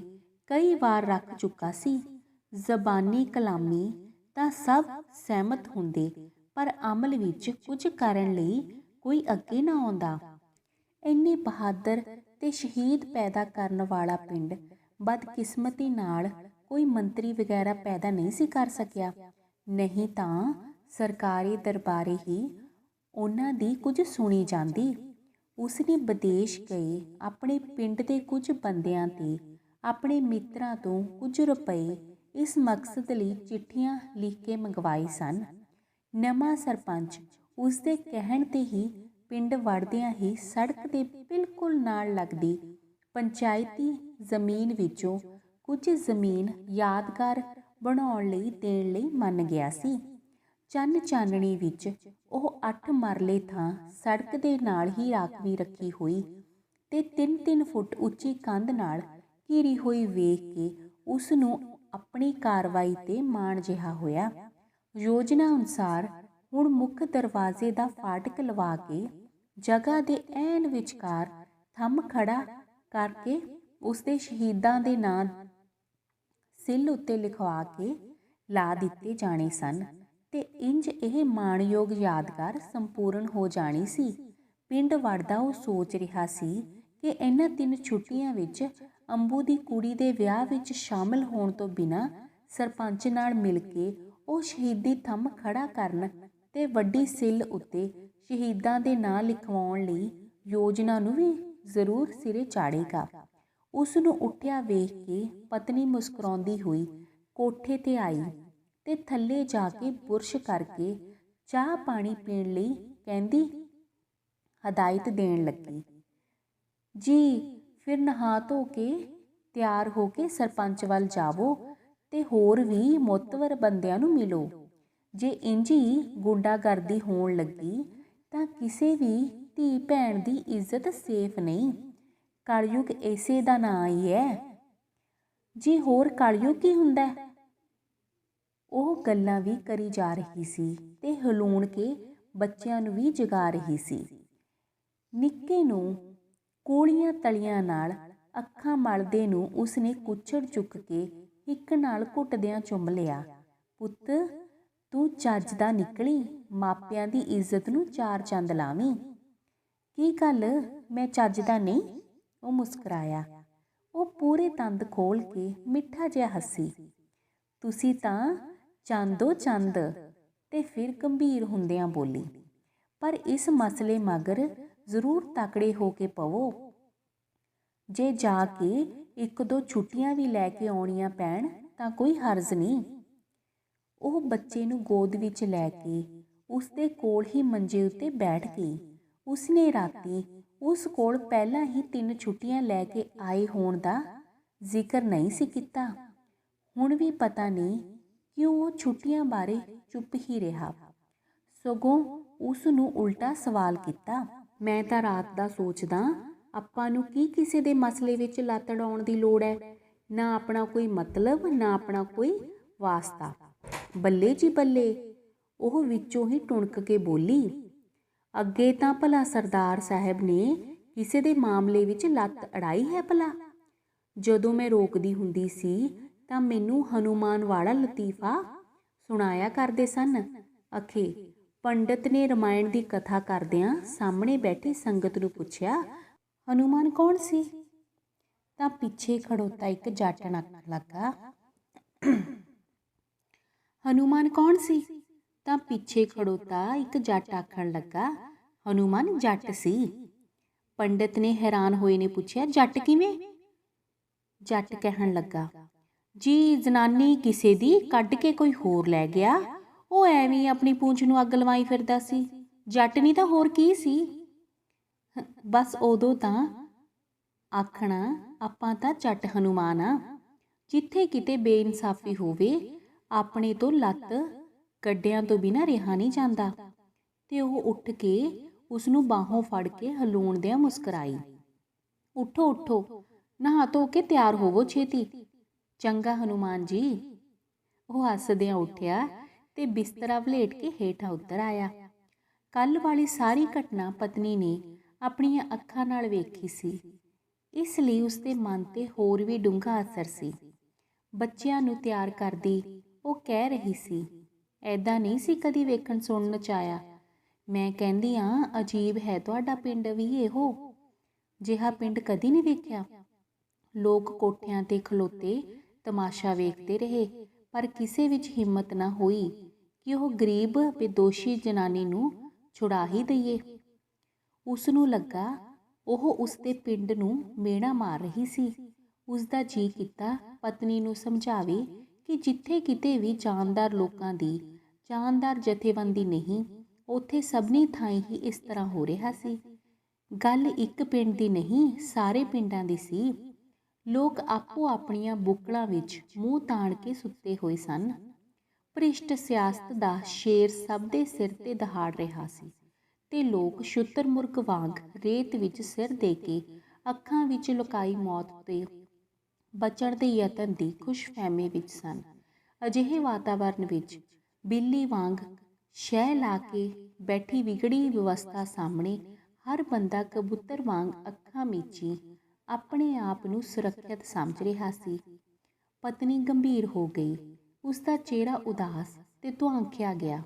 ਕਈ ਵਾਰ ਰੱਖ ਚੁੱਕਾ ਸੀ। ਜ਼ਬਾਨੀ ਕਲਾਮੀ ਤਾਂ ਸਭ ਸਹਿਮਤ ਹੁੰਦੇ, ਪਰ ਅਮਲ ਵਿੱਚ ਕੁਝ ਕਰਨ ਲਈ ਕੋਈ ਅੱਗੇ ਨਾ ਆਉਂਦਾ। ਇੰਨੇ ਬਹਾਦਰ ਤੇ ਸ਼ਹੀਦ ਪੈਦਾ ਕਰਨ ਵਾਲਾ ਪਿੰਡ ਬਦਕਿਸਮਤੀ ਨਾਲ ਕੋਈ ਮੰਤਰੀ ਵਗੈਰਾ ਪੈਦਾ ਨਹੀਂ ਸੀ ਕਰ ਸਕਿਆ, ਨਹੀਂ ਤਾਂ ਸਰਕਾਰੀ ਦਰਬਾਰੇ ਹੀ ਉਹਨਾਂ ਦੀ ਕੁਝ ਸੁਣੀ ਜਾਂਦੀ। ਉਸਨੇ ਵਿਦੇਸ਼ ਗਏ ਆਪਣੇ ਪਿੰਡ ਦੇ ਕੁਝ ਬੰਦਿਆਂ ਤੇ ਆਪਣੇ ਮਿੱਤਰਾਂ ਤੋਂ ਕੁਝ ਰੁਪਏ ਇਸ ਮਕਸਦ ਲਈ ਚਿੱਠੀਆਂ ਲਿਖ ਕੇ ਮੰਗਵਾਏ ਸਨ। ਨਵਾਂ ਸਰਪੰਚ ਉਸਦੇ ਕਹਿਣ ਤੇ ਹੀ ਪਿੰਡ ਵੜਦਿਆਂ ਹੀ ਸੜਕ ਦੇ ਬਿਲਕੁਲ ਨਾਲ ਲੱਗਦੀ ਪੰਚਾਇਤੀ ਜ਼ਮੀਨ ਵਿੱਚੋਂ ਕੁਝ ਜ਼ਮੀਨ ਯਾਦਗਾਰ ਬਣਾਉਣ ਲਈ ਦੇਣ ਲਈ ਮੰਨ ਗਿਆ ਸੀ। ਚੰਨ ਚਾਨਣੀ ਵਿੱਚ ਉਹ 8 ਮਰਲੇ ਥਾਂ ਸੜਕ ਦੇ ਨਾਲ ਹੀ ਰਾਖਵੀਂ ਰੱਖੀ ਹੋਈ ਤੇ 3-3 ਫੁੱਟ ਉੱਚੀ ਕੰਧ ਨਾਲ ਘਿਰੀ ਹੋਈ ਵੇਖ ਕੇ ਉਸ ਨੂੰ ਆਪਣੀ ਕਾਰਵਾਈ ਤੇ ਮਾਣ ਜਿਹਾ ਹੋਇਆ। ਯੋਜਨਾ ਅਨੁਸਾਰ ਹੁਣ ਮੁੱਖ ਦਰਵਾਜ਼ੇ ਦਾ ਫਾਟਕ ਲਵਾ ਕੇ ਜਗ੍ਹਾ ਦੇ ਐਨ ਵਿਚਕਾਰ ਥੰਮ ਖੜਾ ਕਰਕੇ ਉਸਦੇ ਸ਼ਹੀਦਾਂ ਦੇ ਨਾਂ ਸਿੱਲ ਉੱਤੇ ਲਿਖਵਾ ਕੇ ਲਾ ਦਿੱਤੇ ਜਾਣੇ ਸਨ ਤੇ ਇੰਜ ਇਹ ਮਾਣਯੋਗ ਯਾਦਗਾਰ ਸੰਪੂਰਨ ਹੋ ਜਾਣੀ ਸੀ। ਪਿੰਡ ਵੜਦਾ ਉਹ ਸੋਚ ਰਿਹਾ ਸੀ ਕਿ ਇਹਨਾਂ 3 ਛੁੱਟੀਆਂ ਵਿੱਚ ਅੰਬੂ ਦੀ ਕੁੜੀ ਦੇ ਵਿਆਹ ਵਿੱਚ ਸ਼ਾਮਲ ਹੋਣ ਤੋਂ ਬਿਨਾਂ ਸਰਪੰਚ ਨਾਲ ਮਿਲ ਕੇ ਉਹ ਸ਼ਹੀਦੀ ਥੰਮ ਖੜਾ ਕਰਨ ਤੇ ਵੱਡੀ ਸਿੱਲ ਉੱਤੇ ਸ਼ਹੀਦਾਂ ਦੇ ਨਾਂ ਲਿਖਵਾਉਣ ਲਈ ਯੋਜਨਾ ਨੂੰ ਵੀ ਜ਼ਰੂਰ ਸਿਰੇ ਚਾੜੇਗਾ। ਉਸ ਨੂੰ ਉੱਠਿਆ ਵੇਖ ਕੇ ਪਤਨੀ ਮੁਸਕਰਾਉਂਦੀ ਹੋਈ ਕੋਠੇ ਤੇ ਆਈ ਤੇ ਥੱਲੇ ਜਾ ਕੇ ਬੁਰਸ਼ ਕਰਕੇ ਚਾਹ ਪਾਣੀ ਪੀਣ ਲਈ ਕਹਿੰਦੀ, ਹਦਾਇਤ ਦੇਣ ਲੱਗੀ। ਜੀ ਫਿਰ ਨਹਾ ਧੋ ਕੇ ਤਿਆਰ ਹੋ ਕੇ ਸਰਪੰਚ ਵੱਲ ਜਾਵੋ ਤੇ ਹੋਰ ਵੀ ਮੋਤਵਰ ਬੰਦਿਆਂ ਨੂੰ ਮਿਲੋ। ਜੇ ਇੰਝ ਹੀ ਗੁੰਡਾਗਰਦੀ ਹੋਣ ਲੱਗੀ ਤਾਂ ਕਿਸੇ ਵੀ ਧੀ ਭੈਣ ਦੀ ਇੱਜ਼ਤ ਸੇਫ ਨਹੀਂ। ਕਲਯੁਗ ਇਸੇ ਦਾ ਨਾਂ ਹੀ ਹੈ। ਜੀ ਹੋਰ ਕਲਯੁਗ ਕੀ ਹੁੰਦਾ? ਉਹ ਗੱਲਾਂ ਵੀ ਕਰੀ ਜਾ ਰਹੀ ਸੀ ਤੇ ਹਲੂਣ ਕੇ ਬੱਚਿਆਂ ਨੂੰ ਵੀ ਜਗਾ ਰਹੀ ਸੀ। ਨਿੱਕੇ ਨੂੰ ਕੋਲੀਆਂ ਤਲੀਆਂ ਨਾਲ ਅੱਖਾਂ ਮਲਦੇ ਨੂੰ ਉਸਨੇ ਕੁੱਛੜ ਚੁੱਕ ਕੇ ਹਿੱਕ ਨਾਲ ਘੁੱਟਦਿਆਂ ਚੁੰਮ ਲਿਆ। ਪੁੱਤ ਤੂੰ ਚੱਜ ਦਾ ਨਿਕਲੀ, ਮਾਪਿਆਂ ਦੀ ਇੱਜ਼ਤ ਨੂੰ ਚਾਰ ਚੰਦ ਲਾਵੀਂ। ਕੀ ਗੱਲ ਮੈਂ ਚੱਜ ਦਾ ਨਹੀਂ? ਉਹ ਮੁਸਕਰਾਇਆ। ਉਹ ਪੂਰੇ ਦੰਦ ਖੋਲ ਕੇ ਮਿੱਠਾ ਜਿਹਾ ਹੱਸੀ। ਤੁਸੀਂ ਤਾਂ ਚੰਦੋ ਚੰਦ। ਤੇ ਫਿਰ ਗੰਭੀਰ ਹੁੰਦਿਆਂ ਬੋਲੀ, ਪਰ ਇਸ ਮਸਲੇ ਮਗਰ ਜ਼ਰੂਰ ਤਕੜੇ ਹੋ ਕੇ ਪਵੋ। ਜੇ ਜਾ ਕੇ ਇੱਕ ਦੋ ਛੁੱਟੀਆਂ ਵੀ ਲੈ ਕੇ ਆਉਣੀਆਂ ਪੈਣ ਤਾਂ ਕੋਈ ਹਰਜ਼ ਨਹੀਂ। ਉਹ ਬੱਚੇ ਨੂੰ ਗੋਦ ਵਿੱਚ ਲੈ ਕੇ ਉਸਦੇ ਕੋਲ ਹੀ ਮੰਜੇ ਉੱਤੇ ਬੈਠ ਗਈ। ਉਸਨੇ ਰਾਤੀ ਉਸ ਕੋਲ ਪਹਿਲਾਂ ਹੀ 3 ਛੁੱਟੀਆਂ ਲੈ ਕੇ ਆਏ ਹੋਣ ਦਾ ਜ਼ਿਕਰ ਨਹੀਂ ਸੀ ਕੀਤਾ। ਹੁਣ ਵੀ ਪਤਾ ਨਹੀਂ ਕਿਉਂ ਉਹ ਛੁੱਟੀਆਂ ਬਾਰੇ ਚੁੱਪ ਹੀ ਰਿਹਾ, ਸਗੋਂ ਉਸ ਨੂੰ ਉਲਟਾ ਸਵਾਲ ਕੀਤਾ। ਮੈਂ ਤਾਂ ਰਾਤ ਦਾ ਸੋਚਦਾ, ਆਪਾਂ ਨੂੰ ਕੀ ਕਿਸੇ ਦੇ ਮਸਲੇ ਵਿੱਚ ਲੱਤ ਅੜਾਉਣ ਦੀ ਲੋੜ ਹੈ? ਨਾ ਆਪਣਾ ਕੋਈ ਮਤਲਬ, ਨਾ ਆਪਣਾ ਕੋਈ ਵਾਸਤਾ। ਬੱਲੇ ਜੀ ਬੱਲੇ, ਉਹ ਵਿੱਚੋਂ ਹੀ ਟੁਣਕ ਕੇ ਬੋਲੀ। ਅੱਗੇ ਤਾਂ ਭਲਾ ਸਰਦਾਰ ਸਾਹਿਬ ਨੇ ਕਿਸੇ ਦੇ ਮਾਮਲੇ ਵਿੱਚ ਲੱਤ ਅੜਾਈ ਹੈ ਭਲਾ? ਜਦੋਂ ਮੈਂ ਰੋਕਦੀ ਹੁੰਦੀ ਸੀ ਤਾਂ ਮੈਨੂੰ ਹਨੂਮਾਨ ਵਾਲਾ ਲਤੀਫਾ ਸੁਣਾਇਆ ਕਰਦੇ ਸਨ। ਅਖੇ ਪੰਡਤ ਨੇ ਰਮਾਇਣ ਦੀ ਕਥਾ ਕਰਦਿਆਂ ਸਾਹਮਣੇ ਬੈਠੀ ਸੰਗਤ ਨੂੰ ਪੁੱਛਿਆ, ਹਨੂਮਾਨ ਕੌਣ ਸੀ? ਤਾਂ ਪਿੱਛੇ ਖੜੋਤਾ ਇੱਕ ਜੱਟ ਆਖਣ ਲੱਗਾ। ਹਨੂਮਾਨ ਕੌਣ ਸੀ? ਤਾਂ ਪਿੱਛੇ ਖੜੋਤਾ ਇੱਕ ਜੱਟ ਆਖਣ ਲੱਗਾ, ਹਨੂਮਾਨ ਜੱਟ ਸੀ। ਪੰਡਤ ਨੇ ਹੈਰਾਨ ਹੋਏ ਨੇ ਪੁੱਛਿਆ, ਜੱਟ ਕਿਵੇਂ? ਜੱਟ ਕਹਿਣ ਲੱਗਾ, ਜੀ ਜਨਾਨੀ ਕਿਸੇ ਦੀ ਕੱਢ ਕੇ ਕੋਈ ਹੋਰ ਲੈ ਗਿਆ। ਉਹ ਐਵੇਂ ਆਪਣੀ ਪੂੰਛ ਨੂੰ ਅੱਗ ਲਵਾਈ ਫਿਰਦਾ ਸੀ। ਜੱਟ ਨਹੀਂ ਤਾਂ ਹੋਰ ਕੀ ਸੀ? ਬਸ ਉਦੋਂ ਤਾਂ ਆਖਣਾ ਆਪਾਂ ਤਾਂ ਜੱਟ ਹਨੂਮਾਨ ਆ। ਜਿੱਥੇ ਕਿਤੇ ਬੇਇਨਸਾਫੀ ਹੋਵੇ ਆਪਣੇ ਤੋਂ ਲੱਤ ਗੱਡਿਆਂ ਤੋਂ ਬਿਨਾਂ ਰਿਹਾ ਨਹੀਂ ਜਾਂਦਾ। ਤੇ ਉਹ ਉੱਠ ਕੇ ਉਸ ਨੂੰ ਬਾਹੋਂ ਫੜ ਕੇ ਹਲੂਣਦਿਆਂ ਮੁਸਕਰਾਈ। ਉੱਠੋ ਉੱਠੋ, ਨਹਾ ਧੋ ਕੇ ਤਿਆਰ ਹੋਵੋ ਛੇਤੀ। ਚੰਗਾ ਹਨੂਮਾਨ ਜੀ। ਉਹ ਹੱਸਦਿਆਂ ਉੱਠਿਆ ਤੇ ਬਿਸਤਰਾ ਵਲੇਟ ਕੇ ਹੇਠਾਂ ਉਤਰ ਆਇਆ। ਕੱਲ੍ਹ ਵਾਲੀ ਸਾਰੀ ਘਟਨਾ ਪਤਨੀ ਨੇ ਆਪਣੀਆਂ ਅੱਖਾਂ ਨਾਲ ਵੇਖੀ ਸੀ, ਇਸ ਲਈ ਉਸਦੇ ਮਨ ਤੇ ਹੋਰ ਵੀ ਡੂੰਘਾ ਅਸਰ ਸੀ। ਬੱਚਿਆਂ ਨੂੰ ਤਿਆਰ ਕਰਦੀ ਉਹ ਕਹਿ ਰਹੀ ਸੀ, ਐਦਾਂ ਨਹੀਂ ਸੀ ਕਦੀ ਵੇਖਣ ਸੁਣਨ 'ਚ ਆਇਆ। ਮੈਂ ਕਹਿੰਦੀ ਹਾਂ ਅਜੀਬ ਹੈ ਤੁਹਾਡਾ ਪਿੰਡ ਵੀ ਇਹੋ ਜਿਹਾ ਪਿੰਡ ਕਦੀ ਨਹੀਂ ਵੇਖਿਆ। ਲੋਕ ਕੋਠਿਆਂ ਤੇ ਖਲੋਤੇ ਤਮਾਸ਼ਾ ਵੇਖਦੇ ਰਹੇ, ਪਰ ਕਿਸੇ ਵਿੱਚ ਹਿੰਮਤ ਨਾ ਹੋਈ ਕਿ ਉਹ ਗਰੀਬ ਬੇਦੋਸ਼ੀ ਜਨਾਨੀ ਨੂੰ ਛੁਡਾ ਹੀ ਦਈਏ। ਉਸ ਨੂੰ ਲੱਗਾ ਉਹ ਉਸਦੇ ਪਿੰਡ ਨੂੰ ਮਿਹਣਾ ਮਾਰ ਰਹੀ ਸੀ। ਉਸਦਾ ਜੀ ਕੀਤਾ ਪਤਨੀ ਨੂੰ ਸਮਝਾਵੇ ਕਿ ਜਿੱਥੇ ਕਿਤੇ ਵੀ ਜਾਨਦਾਰ ਲੋਕਾਂ ਦੀ ਜਾਨਦਾਰ ਜਥੇਬੰਦੀ ਨਹੀਂ, ਉੱਥੇ ਸਭਨੀ ਥਾਈਂ ਹੀ ਇਸ ਤਰ੍ਹਾਂ ਹੋ ਰਿਹਾ ਸੀ। ਗੱਲ ਇੱਕ ਪਿੰਡ ਦੀ ਨਹੀਂ, ਸਾਰੇ ਪਿੰਡਾਂ ਦੀ ਸੀ। ਲੋਕ ਆਪੋ ਆਪਣੀਆਂ ਬੁੱਕਲਾਂ ਵਿੱਚ ਮੂੰਹ ਤਾਣ ਕੇ ਸੁੱਤੇ ਹੋਏ ਸਨ। ਭ੍ਰਿਸ਼ਟ ਸਿਆਸਤ ਦਾ ਸ਼ੇਰ ਸਭ ਦੇ ਸਿਰ ਤੇ ਦਹਾੜ ਰਿਹਾ ਸੀ ਤੇ ਲੋਕ ਸ਼ੁਤਰਮੁਰਗ ਵਾਂਗ ਰੇਤ ਵਿੱਚ ਸਿਰ ਦੇ ਕੇ ਅੱਖਾਂ ਵਿੱਚ ਲੁਕਾਈ ਮੌਤ ਤੇ ਬਚਣ ਦੇ ਯਤਨ ਦੀ ਖੁਸ਼ਫਹਿਮੀ ਵਿੱਚ ਸਨ। ਅਜਿਹੇ ਵਾਤਾਵਰਨ ਵਿੱਚ ਬਿੱਲੀ ਵਾਂਗ ਸ਼ਹਿ ਲਾ ਕੇ ਬੈਠੀ ਵਿਗੜੀ ਵਿਵਸਥਾ ਸਾਹਮਣੇ ਹਰ ਬੰਦਾ ਕਬੂਤਰ ਵਾਂਗ ਅੱਖਾਂ ਮੀਚੀ ਆਪਣੇ ਆਪ ਨੂੰ ਸੁਰੱਖਿਅਤ ਸਮਝ ਰਿਹਾ ਸੀ। ਪਤਨੀ ਗੰਭੀਰ ਹੋ ਗਈ। ਉਸਦਾ ਚਿਹਰਾ ਉਦਾਸ ਤੇ ਧੁਆਂਖਿਆ ਗਿਆ।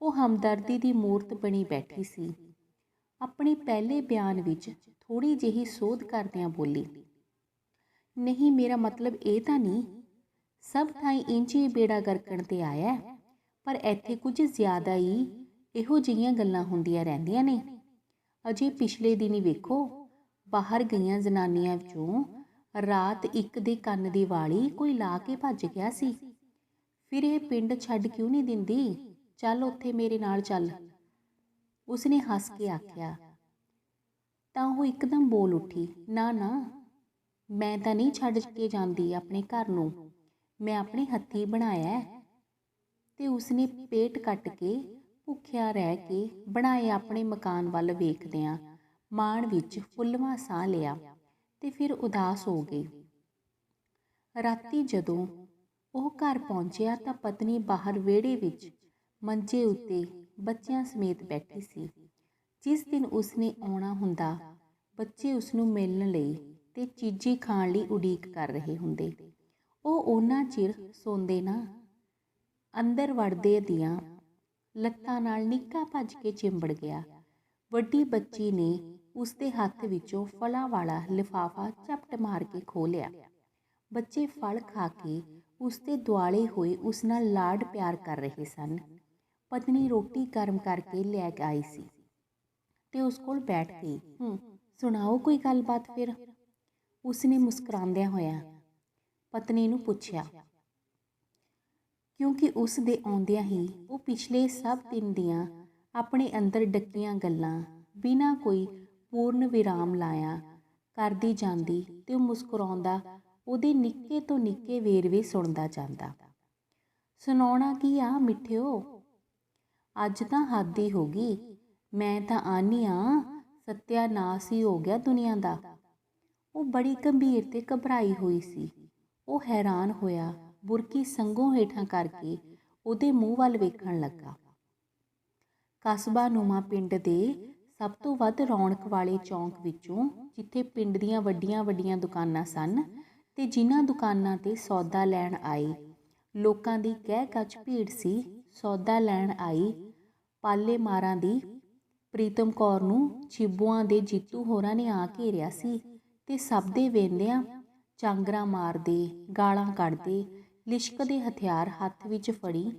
ਉਹ ਹਮਦਰਦੀ ਦੀ ਮੂਰਤ ਬਣੀ ਬੈਠੀ ਸੀ। ਆਪਣੇ ਪਹਿਲੇ ਬਿਆਨ ਵਿੱਚ ਥੋੜ੍ਹੀ ਜਿਹੀ ਸੋਧ ਕਰਦਿਆਂ ਬੋਲੀ, ਨਹੀਂ ਮੇਰਾ ਮਤਲਬ ਇਹ ਤਾਂ ਨਹੀਂ, ਸਭ ਥਾਈਂ ਇੰਝ ਹੀ ਬੇੜਾ ਗਰਕਣ 'ਤੇ ਆਇਆ, ਪਰ ਇੱਥੇ ਕੁਝ ਜ਼ਿਆਦਾ ਹੀ ਇਹੋ ਜਿਹੀਆਂ ਗੱਲਾਂ ਹੁੰਦੀਆਂ ਰਹਿੰਦੀਆਂ ਨੇ। ਅਜੇ ਪਿਛਲੇ ਦਿਨ ਹੀ ਵੇਖੋ, ਬਾਹਰ ਗਈਆਂ ਜ਼ਨਾਨੀਆਂ ਵਿੱਚੋਂ ਰਾਤ ਇੱਕ ਦੇ ਕੰਨ ਦੀ ਵਾਲੀ ਕੋਈ ਲਾ ਕੇ ਭੱਜ ਗਿਆ ਸੀ। ਫਿਰ ਇਹ ਪਿੰਡ ਛੱਡ ਕਿਉਂ ਨਹੀਂ ਦਿੰਦੀ? ਚੱਲ ਉੱਥੇ ਮੇਰੇ ਨਾਲ ਚੱਲ। ਉਸਨੇ ਹੱਸ ਕੇ ਆਖਿਆ, ਤਾਂ ਉਹ ਇੱਕਦਮ ਬੋਲ ਉੱਠੀ, ਨਾ ਨਾ, ਮੈਂ ਤਾਂ ਨਹੀਂ ਛੱਡ ਕੇ ਜਾਂਦੀ ਆਪਣੇ ਘਰ ਨੂੰ, ਮੈਂ ਆਪਣੇ ਹੱਥੀਂ ਬਣਾਇਆ। ਤੇ ਉਸਨੇ ਪੇਟ ਕੱਟ ਕੇ ਭੁੱਖਿਆ ਰਹਿ ਕੇ ਬਣਾਏ ਆਪਣੇ ਮਕਾਨ ਵੱਲ ਵੇਖਦਿਆਂ ਮਾਣ ਵਿੱਚ ਫੁੱਲਵਾਂ ਸਾਹ ਲਿਆ ਤੇ ਫਿਰ ਉਦਾਸ ਹੋ ਗਈ। ਰਾਤੀ ਜਦੋਂ ਉਹ ਘਰ ਪਹੁੰਚਿਆ ਤਾਂ ਪਤਨੀ ਬਾਹਰ ਵਿਹੜੇ ਵਿੱਚ ਮੰਜੇ ਉੱਤੇ ਬੱਚਿਆਂ ਸਮੇਤ ਬੈਠੀ ਸੀ। ਜਿਸ ਦਿਨ ਉਸਨੇ ਆਉਣਾ ਹੁੰਦਾ, ਬੱਚੇ ਉਸਨੂੰ ਮਿਲਣ ਲਈ ਤੇ ਚੀਜ਼ੀ ਖਾਣ ਲਈ ਉਡੀਕ ਕਰ ਰਹੇ ਹੁੰਦੇ। ਉਹ ਓਨਾ ਚਿਰ ਸੌਂਦੇ ਨਾ, ਅੰਦਰ ਵੜਦੇ ਦੀਆਂ ਲੱਤਾਂ ਨਾਲ ਨਿੱਕਾ ਭੱਜ ਕੇ ਚਿੰਬੜ ਗਿਆ। ਵੱਡੀ ਬੱਚੀ ਨੇ ਉਸਦੇ ਹੱਥ ਵਿੱਚੋਂ ਫਲਾਂ ਵਾਲਾ ਲਿਫਾਫਾ ਝਪਟ ਮਾਰ ਕੇ ਖੋਹ ਲਿਆ। ਬੱਚੇ ਫਲ ਖਾ ਕੇ ਉਸਦੇ ਦੁਆਲੇ ਹੋਏ ਉਸ ਨਾਲ ਲਾਡ ਪਿਆਰ ਕਰ ਰਹੇ ਸਨ। ਪਤਨੀ ਰੋਟੀ ਗਰਮ ਕਰਕੇ ਲੈ ਕੇ ਆਈ ਸੀ ਤੇ ਉਸ ਕੋਲ ਬੈਠ ਗਈ। ਸੁਣਾਓ ਕੋਈ ਗੱਲਬਾਤ ਫਿਰ, ਉਸਨੇ ਮੁਸਕਰਾਉਂਦਿਆਂ ਹੋਇਆ ਪਤਨੀ ਨੂੰ ਪੁੱਛਿਆ, ਕਿਉਂਕਿ ਉਸ ਦੇ ਆਉਂਦਿਆਂ ਹੀ ਉਹ ਪਿਛਲੇ ਸਭ ਦਿਨ ਦੀਆਂ ਆਪਣੇ ਅੰਦਰ ਡੱਕੀਆਂ ਗੱਲਾਂ ਬਿਨਾਂ ਕੋਈ ਪੂਰਨ ਵਿਰਾਮ ਲਾਇਆ ਕਰਦੀ ਜਾਂਦੀ ਤੇ ਉਹ ਮੁਸਕਰਾਉਂਦਾ ਉਹਦੇ ਨਿੱਕੇ ਤੋਂ ਨਿੱਕੇ ਵੇਰਵੇ ਸੁਣਦਾ ਜਾਂਦਾ। ਸੁਣਾਉਣਾ ਕੀ ਆ ਮਿੱਠਿਓ, ਅੱਜ ਤਾਂ ਹੱਦ ਹੀ ਹੋ ਗਈ, ਮੈਂ ਤਾਂ ਆਨੀ ਆ ਸੱਤਿਆਨਾਸ ਹੀ ਹੋ ਗਿਆ ਦੁਨੀਆ ਦਾ। ਉਹ ਬੜੀ ਗੰਭੀਰ ਤੇ ਘਬਰਾਈ ਹੋਈ ਸੀ। ਉਹ ਹੈਰਾਨ ਹੋਇਆ ਬੁਰਕੀ ਸੰਘੋਂ ਹੇਠਾਂ ਕਰਕੇ ਉਹਦੇ ਮੂੰਹ ਵੱਲ ਵੇਖਣ ਲੱਗਾ। ਕਸਬਾ ਨੂਮਾ ਪਿੰਡ ਦੇ ਸਭ ਤੋਂ ਵੱਧ ਰੌਣਕ ਵਾਲੇ ਚੌਂਕ ਵਿੱਚੋਂ, ਜਿੱਥੇ ਪਿੰਡ ਦੀਆਂ ਵੱਡੀਆਂ ਵੱਡੀਆਂ ਦੁਕਾਨਾਂ ਸਨ ਤੇ ਜਿਨ੍ਹਾਂ ਦੁਕਾਨਾਂ ਤੇ ਸੌਦਾ ਲੈਣ ਆਏ ਲੋਕਾਂ ਦੀ ਗਹਿ ਗੱਜ ਭੀੜ ਸੀ, ਸੌਦਾ ਲੈਣ ਆਈ ਪਾਲੇ ਮਾਰਾਂ ਦੀ ਪ੍ਰੀਤਮ ਕੌਰ ਨੂੰ ਛਿੱਬੂਆਂ ਦੇ ਜੀਤੂ ਹੋਰਾਂ ਨੇ ਆ ਘੇਰਿਆ ਸੀ ਤੇ ਸਭ ਦੇ ਵੇਂਦਿਆਂ ਚਾਂਗਰਾਂ ਮਾਰਦੇ, ਗਾਲਾਂ ਕੱਢਦੇ, ਲਿਸ਼ਕਦੇ ਹਥਿਆਰ ਹੱਥ ਵਿੱਚ ਫੜੀ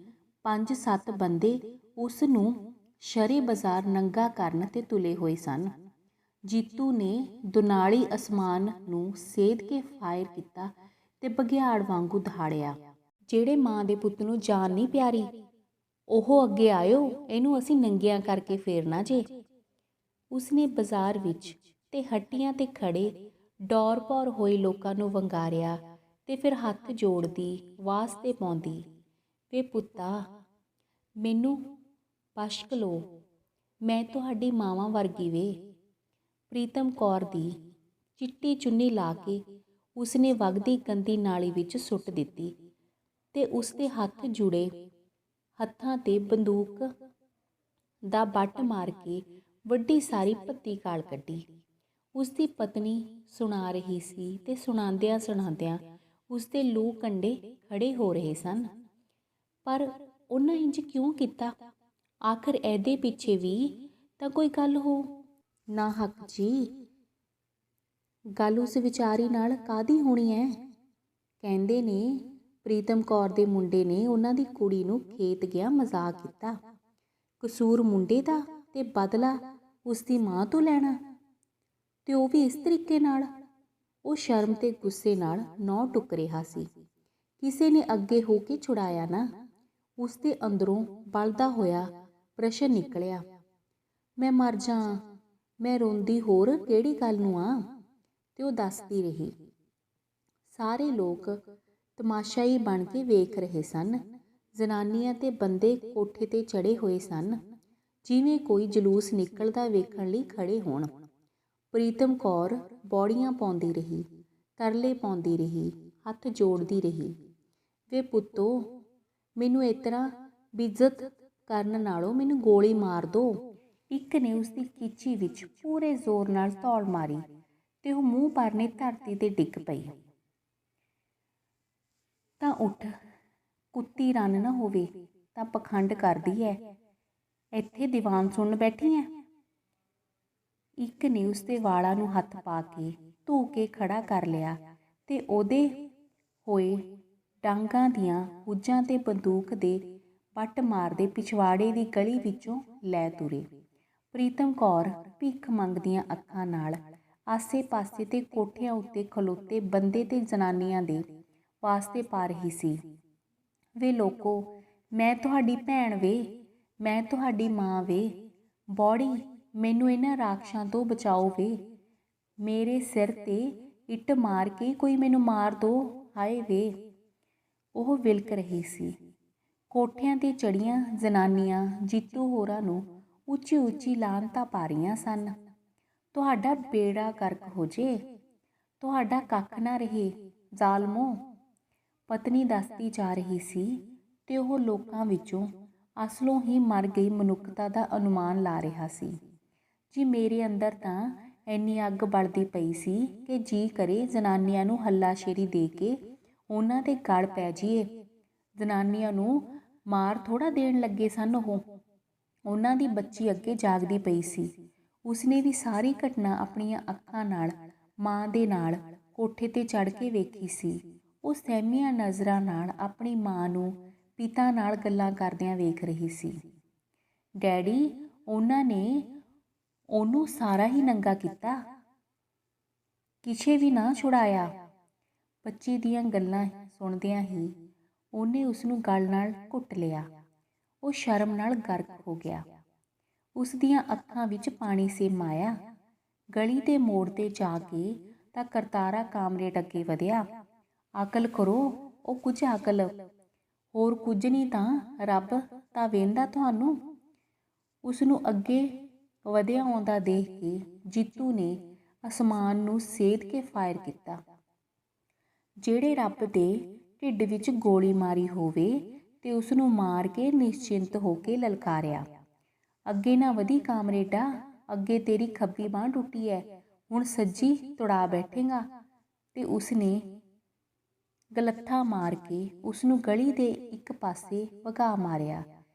5-7 ਬੰਦੇ ਉਸ ਨੂੰ ਸ਼ਰੇ ਬਾਜ਼ਾਰ ਨੰਗਾ ਕਰਨ ਤੇ ਤੁਲੇ ਹੋਏ ਸਨ। ਜੀਤੂ ਨੇ ਦੁਨਾਲੀ ਅਸਮਾਨ ਨੂੰ ਸੇਧ ਕੇ ਫਾਇਰ ਕੀਤਾ ਤੇ ਬਘਿਆੜ ਵਾਂਗੂ ਦਹਾੜਿਆ, ਜਿਹੜੇ ਮਾਂ ਦੇ ਪੁੱਤ ਨੂੰ ਜਾਨ ਨਹੀਂ ਪਿਆਰੀ, ਉਹ ਅੱਗੇ ਆਇਓ, ਇਹਨੂੰ ਅਸੀਂ ਨੰਗਿਆਂ ਕਰਕੇ ਫੇਰਨਾ ਜੇ। ਉਸਨੇ ਬਾਜ਼ਾਰ ਵਿੱਚ ਤੇ ਹੱਟੀਆਂ ਤੇ ਖੜੇ ਡੌਰ ਭੌਰ ਹੋਏ ਲੋਕਾਂ ਨੂੰ ਵੰਗਾਰਿਆ ਤੇ ਫਿਰ ਹੱਥ ਜੋੜਦੀ ਵਾਸਤੇ ਪਾਉਂਦੀ, ਵੇ ਪੁੱਤਾ ਮੈਨੂੰ ਬਖਸ਼ ਲਓ, ਮੈਂ ਤੁਹਾਡੀ ਮਾਵਾਂ ਵਰਗੀ ਵੇ। ਪ੍ਰੀਤਮ ਕੌਰ ਦੀ ਚਿੱਟੀ ਚੁੰਨੀ ਲਾ ਕੇ ਉਸਨੇ ਵਗਦੀ ਗੰਦੀ ਨਾਲੀ ਵਿੱਚ ਸੁੱਟ ਦਿੱਤੀ ਤੇ ਉਸਦੇ ਹੱਥ ਜੁੜੇ ਹੱਥਾਂ ਤੇ ਬੰਦੂਕ ਦਾ ਬੱਟ ਮਾਰ ਕੇ ਵੱਡੀ ਸਾਰੀ ਭੱਤੀ ਗਾਲ ਕੱਢੀ। ਉਸਦੀ ਪਤਨੀ ਸੁਣਾ ਰਹੀ ਸੀ ਤੇ ਸੁਣਾਉਂਦਿਆਂ ਸੁਣਾਉਂਦਿਆਂ ਉਸਦੇ ਲੂੰ ਕੰਡੇ ਖੜੇ ਹੋ ਰਹੇ ਸਨ। ਪਰ ਉਹਨਾਂ ਇੰਜ ਕਿਉਂ ਕੀਤਾ? ਆਖਰ ਇਹਦੇ ਪਿੱਛੇ ਵੀ ਤਾਂ ਕੋਈ ਗੱਲ ਹੋ। ਨਾ ਹੱਕ ਜੀ, ਗੱਲ ਉਸ ਵਿਚਾਰੀ ਨਾਲ ਕਾਹਦੀ ਹੋਣੀ ਹੈ? ਕਹਿੰਦੇ ਨੇ ਪ੍ਰੀਤਮ ਕੌਰ ਦੇ ਮੁੰਡੇ ਨੇ ਉਹਨਾਂ ਦੀ ਕੁੜੀ ਨੂੰ ਖੇਤ ਗਿਆ ਮਜ਼ਾਕ ਕੀਤਾ। ਕਸੂਰ ਮੁੰਡੇ ਦਾ ਤੇ ਬਦਲਾ ਉਸਦੀ ਮਾਂ ਤੋਂ ਲੈਣਾ, ਤੇ ਉਹ ਵੀ ਇਸ ਤਰੀਕੇ ਨਾਲ। ਉਹ ਸ਼ਰਮ ਤੇ ਗੁੱਸੇ ਨਾਲ ਨਹੁੰ ਟੁੱਕ ਰਿਹਾ ਸੀ। ਕਿਸੇ ਨੇ ਅੱਗੇ ਹੋ ਕੇ ਛੁਡਾਇਆ ਨਾ। ਉਸਦੇ ਅੰਦਰੋਂ ਬਲਦਾ ਹੋਇਆ ਪ੍ਰਸ਼ਨ ਨਿਕਲਿਆ, ਮੈਂ ਮਰ ਜਾ, ਮੈਂ ਰੋਂਦੀ ਹੋਰ ਕਿਹੜੀ ਗੱਲ ਨੂੰ ਆ? ਤੇ ਉਹ ਦੱਸਦੀ ਰਹੀ। ਸਾਰੇ ਲੋਕ ਤਮਾਸ਼ਾਈ ਬਣ ਕੇ ਵੇਖ ਰਹੇ ਸਨ। ਜ਼ਨਾਨੀਆਂ ਤੇ ਬੰਦੇ ਕੋਠੇ ਤੇ ਚੜੇ ਹੋਏ ਸਨ, ਜਿਵੇਂ ਕੋਈ ਜਲੂਸ ਨਿਕਲਦਾ ਵੇਖਣ ਲਈ ਖੜੇ ਹੋਣ। ਪ੍ਰੀਤਮ ਕੌਰ ਬੌੜੀਆਂ ਪਾਉਂਦੀ ਰਹੀ, ਤਰਲੇ ਪਾਉਂਦੀ ਰਹੀ, ਹੱਥ ਜੋੜਦੀ ਰਹੀ, ਵੇ ਪੁੱਤੋ ਮੈਨੂੰ ਇਸ ਤਰ੍ਹਾਂ ਬਿਜ਼ਤ ਕਰਨ ਨਾਲੋਂ ਮੈਨੂੰ ਗੋਲੀ ਮਾਰ ਦੋ। ਇੱਕ ਨੇ ਉਸਦੀ ਕੀਚੀ ਵਿੱਚ ਪੂਰੇ ਜ਼ੋਰ ਨਾਲ ਧੌਲ ਮਾਰੀ ਤੇ ਉਹ ਮੂੰਹ ਪਰਨੇ ਧਰਤੀ ਤੇ ਡਿੱਗ ਪਈ। ਤਾਂ ਉੱਠ, ਕੁੱਤੀ ਰੰਨ ਨਾ ਹੋਵੇ ਤਾਂ ਪਖੰਡ ਕਰਦੀ ਐ, ਇੱਥੇ ਦੀਵਾਨ ਸੁਣਨ ਬੈਠੀ ਐ। ਇੱਕ ਨੇ ਉਸਦੇ ਵਾਲਾਂ ਨੂੰ ਹੱਥ ਪਾ ਕੇ ਧੂ ਕੇ ਖੜਾ ਕਰ ਲਿਆ ਤੇ ਉਹਦੇ ਹੋਏ ਡਾਂਗਾਂ ਦੀਆਂ ਹੁੱਜਾਂ ਤੇ ਬੰਦੂਕ ਦੇ ਬੱਟ ਮਾਰਦੇ ਪਿਛਵਾੜੇ ਦੀ ਗਲੀ ਵਿੱਚੋਂ ਲੈ ਤੁਰੇ। ਪ੍ਰੀਤਮ ਕੌਰ ਭਿੱਖ ਮੰਗਦੀਆਂ ਅੱਖਾਂ ਨਾਲ ਆਸੇ ਪਾਸੇ ਤੇ ਕੋਠਿਆਂ ਉੱਤੇ ਖਲੋਤੇ ਬੰਦੇ ਤੇ ਜ਼ਨਾਨੀਆਂ ਦੇ ਵਾਸਤੇ ਪਾ ਰਹੀ ਸੀ, ਵੇ ਲੋਕੋ ਮੈਂ ਤੁਹਾਡੀ ਭੈਣ ਵੇ, ਮੈਂ ਤੁਹਾਡੀ ਮਾਂ ਵੇ। ਬੌੜੀ ਮੈਨੂੰ ਇਹਨਾਂ ਰਾਖਸ਼ਾਂ ਤੋਂ ਬਚਾਓ ਵੇ। ਮੇਰੇ ਸਿਰ 'ਤੇ ਇੱਟ ਮਾਰ ਕੇ ਕੋਈ ਮੈਨੂੰ ਮਾਰ ਦੋ, ਹਾਏ ਵੇ। ਉਹ ਵਿਲਕ ਰਹੀ ਸੀ। ਕੋਠਿਆਂ 'ਤੇ ਚੜ੍ਹੀਆਂ ਜ਼ਨਾਨੀਆਂ ਜੀਤੂ ਹੋਰਾਂ ਨੂੰ ਉੱਚੀ ਉੱਚੀ ਲਾਹਨਤਾਂ ਪਾ ਰਹੀਆਂ ਸਨ। ਤੁਹਾਡਾ ਬੇੜਾ ਗਰਕ ਹੋ ਜੇ, ਤੁਹਾਡਾ ਕੱਖ ਨਾ ਰਹੇ ਜ਼ਾਲਮੋ। ਪਤਨੀ ਦੱਸਦੀ ਜਾ ਰਹੀ ਸੀ ਤੇ ਉਹ ਲੋਕਾਂ ਵਿੱਚੋਂ ਅਸਲੋਂ ਹੀ ਮਰ ਗਈ ਮਨੁੱਖਤਾ ਦਾ ਅਨੁਮਾਨ ਲਾ ਰਿਹਾ ਸੀ। ਜੀ ਮੇਰੇ ਅੰਦਰ ਤਾਂ ਇੰਨੀ ਅੱਗ ਬਲਦੀ ਪਈ ਸੀ ਕਿ ਜੀ ਕਰੇ ਜ਼ਨਾਨੀਆਂ ਨੂੰ ਹੱਲਾਸ਼ੇਰੀ ਦੇ ਕੇ ਉਹਨਾਂ ਦੇ ਗਲ ਪੈ ਜਾਈਏ। ਜ਼ਨਾਨੀਆਂ ਨੂੰ ਮਾਰ ਥੋੜ੍ਹਾ ਦੇਣ ਲੱਗੇ ਸਨ ਉਹ। ਉਹਨਾਂ ਦੀ ਬੱਚੀ ਅੱਗੇ ਜਾਗਦੀ ਪਈ ਸੀ। ਉਸਨੇ ਵੀ ਸਾਰੀ ਘਟਨਾ ਆਪਣੀਆਂ ਅੱਖਾਂ ਨਾਲ ਮਾਂ ਦੇ ਨਾਲ ਕੋਠੇ 'ਤੇ ਚੜ੍ਹ ਕੇ ਵੇਖੀ ਸੀ। ਉਹ ਸਹਿਮੀਆਂ ਨਜ਼ਰਾਂ ਨਾਲ ਆਪਣੀ ਮਾਂ ਨੂੰ ਪਿਤਾ ਨਾਲ ਗੱਲਾਂ ਕਰਦਿਆਂ ਵੇਖ ਰਹੀ ਸੀ। ਡੈਡੀ, ਉਹਨਾਂ ਨੇ ਉਹਨੂੰ ਸਾਰਾ ਹੀ ਨੰਗਾ ਕੀਤਾ, ਕਿਛੇ ਵੀ ਨਾ ਛੁਡਾਇਆ। ਬੱਚੀ ਦੀਆਂ ਗੱਲਾਂ ਸੁਣਦਿਆਂ ਹੀ ਉਹਨੇ ਉਸਨੂੰ ਗਲ ਨਾਲ ਘੁੱਟ ਲਿਆ। ਉਹ ਸ਼ਰਮ ਨਾਲ ਗਰਕ ਹੋ ਗਿਆ। ਉਸ ਦੀਆਂ ਅੱਖਾਂ ਵਿੱਚ ਪਾਣੀ ਸੇਮ ਆਇਆ। ਗਲੀ ਦੇ ਮੋੜ 'ਤੇ ਜਾ ਕੇ ਤਾਂ ਕਰਤਾਰਾ ਕਾਮਰੇਡ ਅੱਗੇ ਵਧਿਆ। ਅਕਲ ਕਰੋ, ਉਹ ਕੁਝ ਅਕਲ, ਹੋਰ ਕੁਝ ਨਹੀਂ ਤਾਂ ਰੱਬ ਤਾਂ ਵੇਂਦਾ ਤੁਹਾਨੂੰ। ਉਸਨੂੰ ਅੱਗੇ ਵਧਿਆ ਆਉਂਦਾ ਦੇਖ ਕੇ ਜੀਤੂ ਨੇ ਅਸਮਾਨ ਨੂੰ ਸੇਧ ਕੇ ਫਾਇਰ ਕੀਤਾ। ਜਿਹੜੇ ਰੱਬ ਦੇ ਢਿੱਡ ਵਿੱਚ ਗੋਲੀ ਮਾਰੀ ਹੋਵੇ ਤੇ ਉਸਨੂੰ ਮਾਰ ਕੇ ਨਿਸ਼ਚਿੰਤ ਹੋ ਕੇ ਲਲਕਾਰਿਆ, ਅੱਗੇ ਨਾ ਵਧੀ ਕਾਮਰੇਡਾ, ਅੱਗੇ ਤੇਰੀ ਖੱਬੀ ਬਾਂਹ ਟੁੱਟੀ ਹੈ, ਹੁਣ ਸੱਜੀ ਤੁੜਾ ਬੈਠੇਗਾ। ਤੇ ਉਸਨੇ ਗਲੱਥਾ ਮਾਰ ਕੇ ਉਸਨੂੰ ਗਲੀ ਦੇ ਇੱਕ ਪਾਸੇ ਵਗਾ ਮਾਰਿਆ।